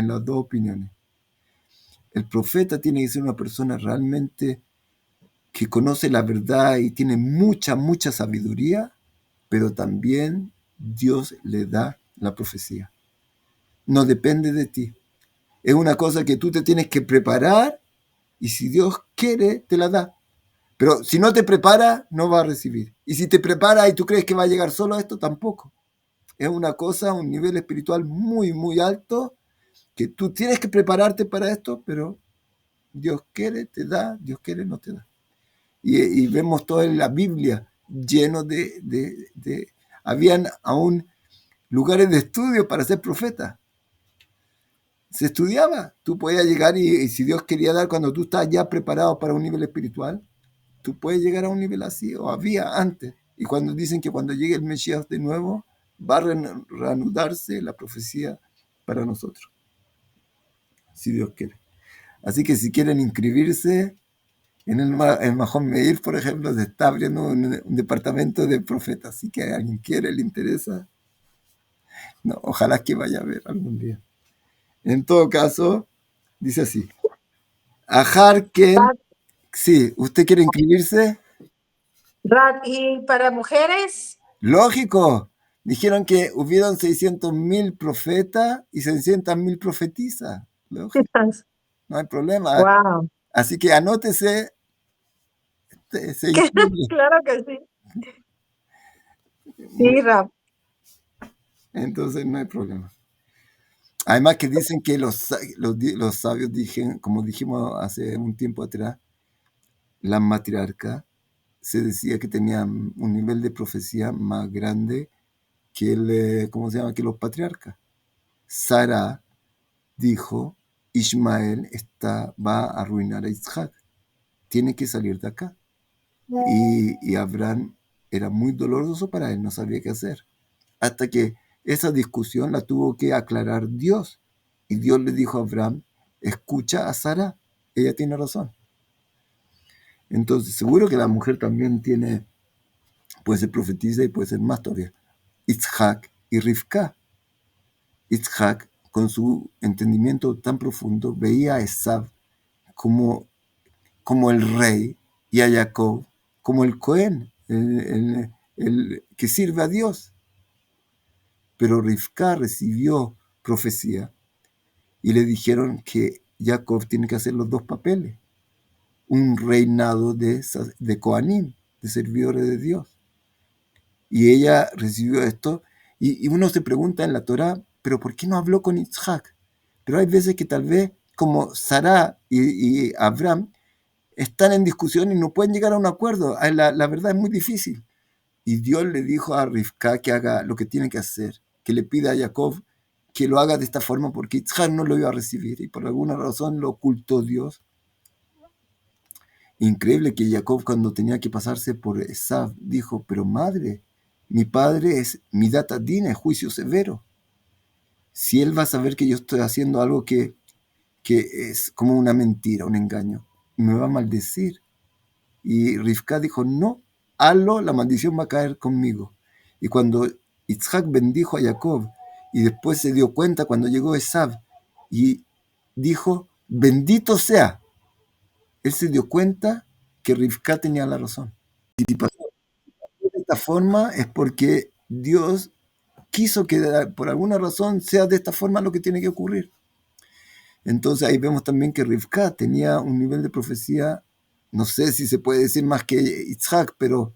las dos opiniones. El profeta tiene que ser una persona realmente que conoce la verdad y tiene mucha, mucha sabiduría, pero también Dios le da la profecía. No depende de ti. Es una cosa que tú te tienes que preparar y si Dios quiere, te la da. Pero si no te prepara, no va a recibir. Y si te prepara y tú crees que va a llegar solo a esto, tampoco. Es una cosa, un nivel espiritual muy, muy alto, que tú tienes que prepararte para esto, pero Dios quiere, te da, Dios quiere, no te da. Y vemos todo en la Biblia lleno habían aún lugares de estudio para ser profeta. Se estudiaba, tú podías llegar y si Dios quería dar, cuando tú estás ya preparado para un nivel espiritual, tú puedes llegar a un nivel así, o había antes. Y cuando dicen que cuando llegue el Mesías de nuevo, va a reanudarse la profecía para nosotros, si Dios quiere. Así que si quieren inscribirse, en el Mahón Meir, por ejemplo, se está abriendo un departamento de profetas. Así que a alguien quiere, le interesa. No, ojalá que vaya a ver algún día. En todo caso, dice así. Ajar Ken, sí, ¿usted quiere inscribirse? ¿Y para mujeres? Lógico. Dijeron que hubieron 600.000 profetas y 600.000 profetisas. Lógico. No hay problema. Wow. Así que anótese. Claro que sí. Sí, Rab. Entonces no hay problema. Además que dicen que los sabios dijeron, como dijimos hace un tiempo atrás, las matriarcas se decía que tenían un nivel de profecía más grande que ¿cómo se llama? Que los patriarcas. Sara dijo, Ismael va a arruinar a Isaac, tiene que salir de acá. Y Abraham era muy doloroso para él, no sabía qué hacer. Hasta que esa discusión la tuvo que aclarar Dios. Y Dios le dijo a Abraham, escucha a Sara, ella tiene razón. Entonces, seguro que la mujer también puede ser profetisa y puede ser más todavía. Isaac y Rivka. Isaac, con su entendimiento tan profundo, veía a Esav como el rey y a Jacob como el Cohen, el que sirve a Dios. Pero Rivka recibió profecía y le dijeron que Jacob tiene que hacer los dos papeles, un reinado de Coanim, de servidores de Dios. Y ella recibió esto, y uno se pregunta en la Torá, ¿pero por qué no habló con Isaac? Pero hay veces que tal vez, como Sará y Abraham, están en discusión y no pueden llegar a un acuerdo. La verdad es muy difícil. Y Dios le dijo a Rivka que haga lo que tiene que hacer, que le pida a Jacob que lo haga de esta forma, porque Isaac no lo iba a recibir, y por alguna razón lo ocultó Dios. Increíble que Jacob, cuando tenía que pasarse por Esav, dijo, pero madre, mi padre es Midat Adin, es juicio severo. Si él va a saber que yo estoy haciendo algo que es como una mentira, un engaño, me va a maldecir. Y Rivka dijo, no, hazlo, la maldición va a caer conmigo. Y cuando Isaac bendijo a Jacob, y después se dio cuenta cuando llegó Esav, y dijo, bendito sea, él se dio cuenta que Rivka tenía la razón. Y si pasó de esta forma es porque Dios quiso que por alguna razón sea de esta forma lo que tiene que ocurrir. Entonces ahí vemos también que Rivka tenía un nivel de profecía, no sé si se puede decir más que Isaac, pero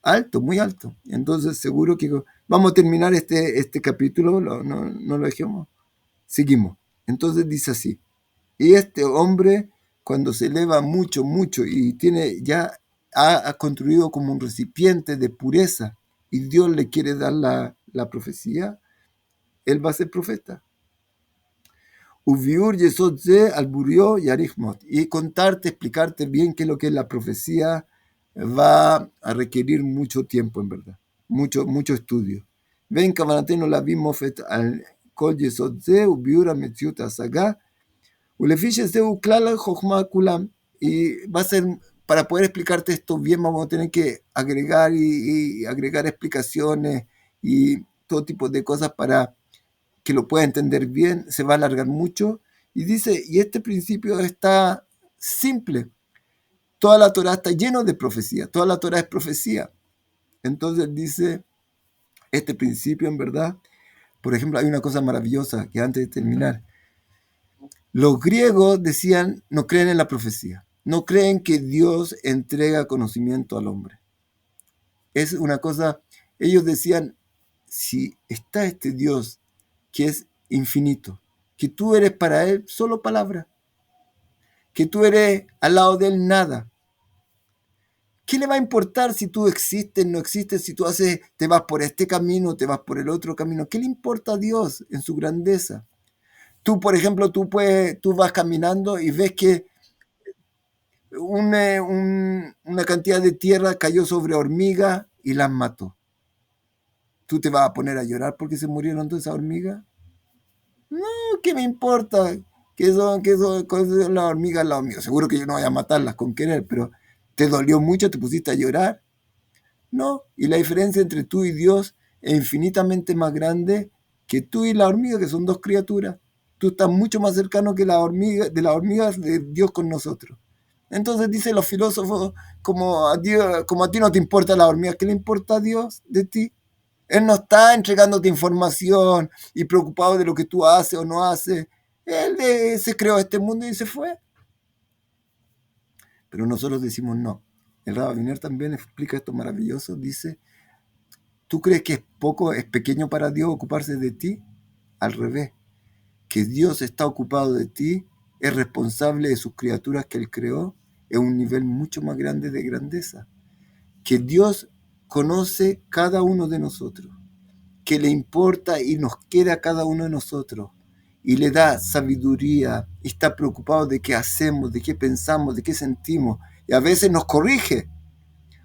alto, muy alto. Entonces seguro que vamos a terminar este capítulo, no lo dejemos. Seguimos. Entonces dice así, y este hombre cuando se eleva mucho y ha construido como un recipiente de pureza y Dios le quiere dar la profecía, él va a ser profeta. Uviur Yesod Ze Alburió y Arichmot. Y explicarte bien qué es lo que es la profecía, va a requerir mucho tiempo, en verdad. Mucho estudio. Ven, Kavanateno la vimos al Kol Yesod Ze, Uviur Ametziut Asagá, Ulefish Zeu Klal Jochma Kulam. Y va a ser, para poder explicarte esto bien, vamos a tener que agregar y agregar explicaciones y todo tipo de cosas para que lo pueda entender bien, se va a alargar mucho. Y dice, y este principio está simple. Toda la Torá está lleno de profecía, toda la Torá es profecía. Entonces dice, este principio en verdad, por ejemplo, hay una cosa maravillosa que antes de terminar, los griegos decían, no creen en la profecía, no creen que Dios entrega conocimiento al hombre. Es una cosa, ellos decían, si está este Dios que es infinito, que tú eres para él solo palabra, que tú eres al lado de él nada. ¿Qué le va a importar si tú existes, no existes, si tú te vas por este camino, te vas por el otro camino? ¿Qué le importa a Dios en su grandeza? Tú, por ejemplo, tú vas caminando y ves que una cantidad de tierra cayó sobre hormigas y las mató. ¿Tú te vas a poner a llorar porque se murieron todas esas hormigas? No, ¿qué me importa? ¿Qué son las hormigas? Las hormigas. Seguro que yo no voy a matarlas con querer, pero ¿te dolió mucho? ¿Te pusiste a llorar? No. Y la diferencia entre tú y Dios es infinitamente más grande que tú y la hormiga, que son dos criaturas. Tú estás mucho más cercano que las hormigas de Dios con nosotros. Entonces dicen los filósofos, como a ti no te importa la hormiga, ¿qué le importa a Dios de ti? Él no está entregándote información y preocupado de lo que tú haces o no haces. Él se creó este mundo y se fue. Pero nosotros decimos no. El Rav Aviner también explica esto maravilloso. Dice, ¿tú crees que es pequeño para Dios ocuparse de ti? Al revés. Que Dios está ocupado de ti, es responsable de sus criaturas que Él creó, es un nivel mucho más grande de grandeza. Que Dios conoce cada uno de nosotros, que le importa y nos quiere a cada uno de nosotros, y le da sabiduría, y está preocupado de qué hacemos, de qué pensamos, de qué sentimos, y a veces nos corrige.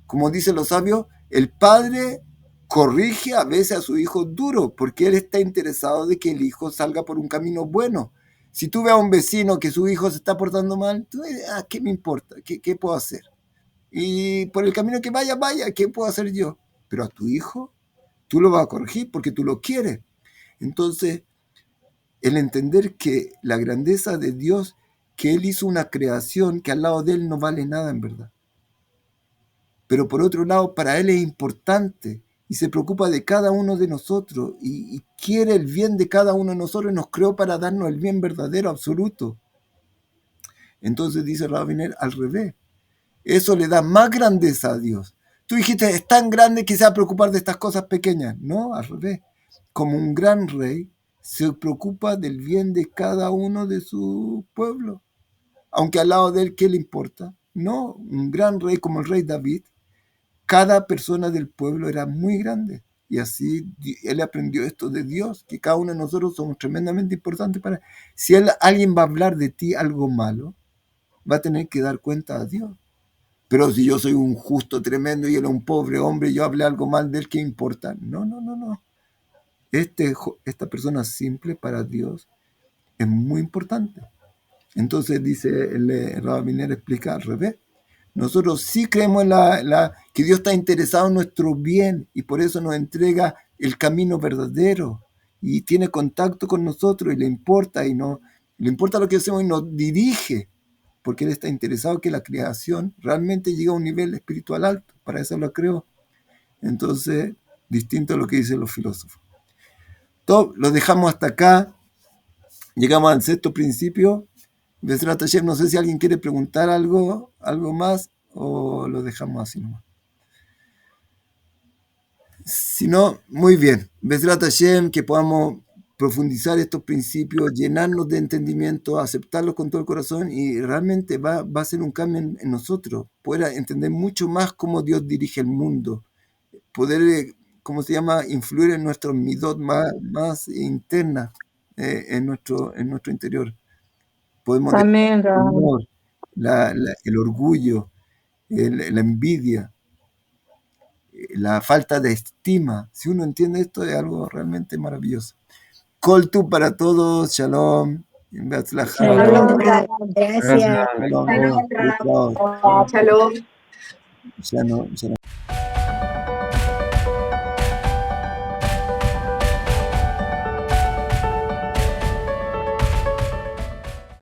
Como dicen los sabios, el padre corrige a veces a su hijo duro, porque él está interesado de que el hijo salga por un camino bueno. Si tú ves a un vecino que su hijo se está portando mal, tú dices, ¿qué me importa? ¿Qué puedo hacer? Y por el camino que vaya, ¿qué puedo hacer yo? Pero a tu hijo, tú lo vas a corregir porque tú lo quieres. Entonces, el entender que la grandeza de Dios, que Él hizo una creación que al lado de Él no vale nada en verdad. Pero por otro lado, para Él es importante y se preocupa de cada uno de nosotros y quiere el bien de cada uno de nosotros y nos creó para darnos el bien verdadero, absoluto. Entonces dice Rabiner al revés. Eso le da más grandeza a Dios. Tú dijiste, es tan grande que se va a preocupar de estas cosas pequeñas. No, al revés. Como un gran rey, se preocupa del bien de cada uno de su pueblo. Aunque al lado de él, ¿qué le importa? No, un gran rey como el rey David, cada persona del pueblo era muy grande. Y así él aprendió esto de Dios, que cada uno de nosotros somos tremendamente importantes para él. Si alguien va a hablar de ti algo malo, va a tener que dar cuenta a Dios. Pero si yo soy un justo tremendo y él es un pobre hombre, yo hablé algo mal de él, ¿qué importa? No. Esta persona simple para Dios es muy importante. Entonces dice el Rabiner, explica al revés. Nosotros sí creemos que Dios está interesado en nuestro bien y por eso nos entrega el camino verdadero y tiene contacto con nosotros y le importa le importa lo que hacemos y nos dirige, porque Él está interesado que la creación realmente llegue a un nivel espiritual alto. Para eso lo creó. Entonces, distinto a lo que dicen los filósofos. Todo, lo dejamos hasta acá. Llegamos al sexto principio. Bezrat Hashem, no sé si alguien quiere preguntar algo más o lo dejamos así nomás. Si no, muy bien. Bezrat Hashem, que podamos profundizar estos principios, llenarnos de entendimiento, aceptarlos con todo el corazón y realmente va a ser un cambio en nosotros, poder entender mucho más cómo Dios dirige el mundo, poder, ¿cómo se llama?, influir en nuestros midot más internas, en nuestro interior. Podemos dejar Amén, el Rab. temor, el orgullo, la envidia, la falta de estima. Si uno entiende esto, es algo realmente maravilloso. Kol tu para todos, shalom. Shalom, Rab. Gracias. Shalom. Shalom. Shalom. Shalom. Shalom.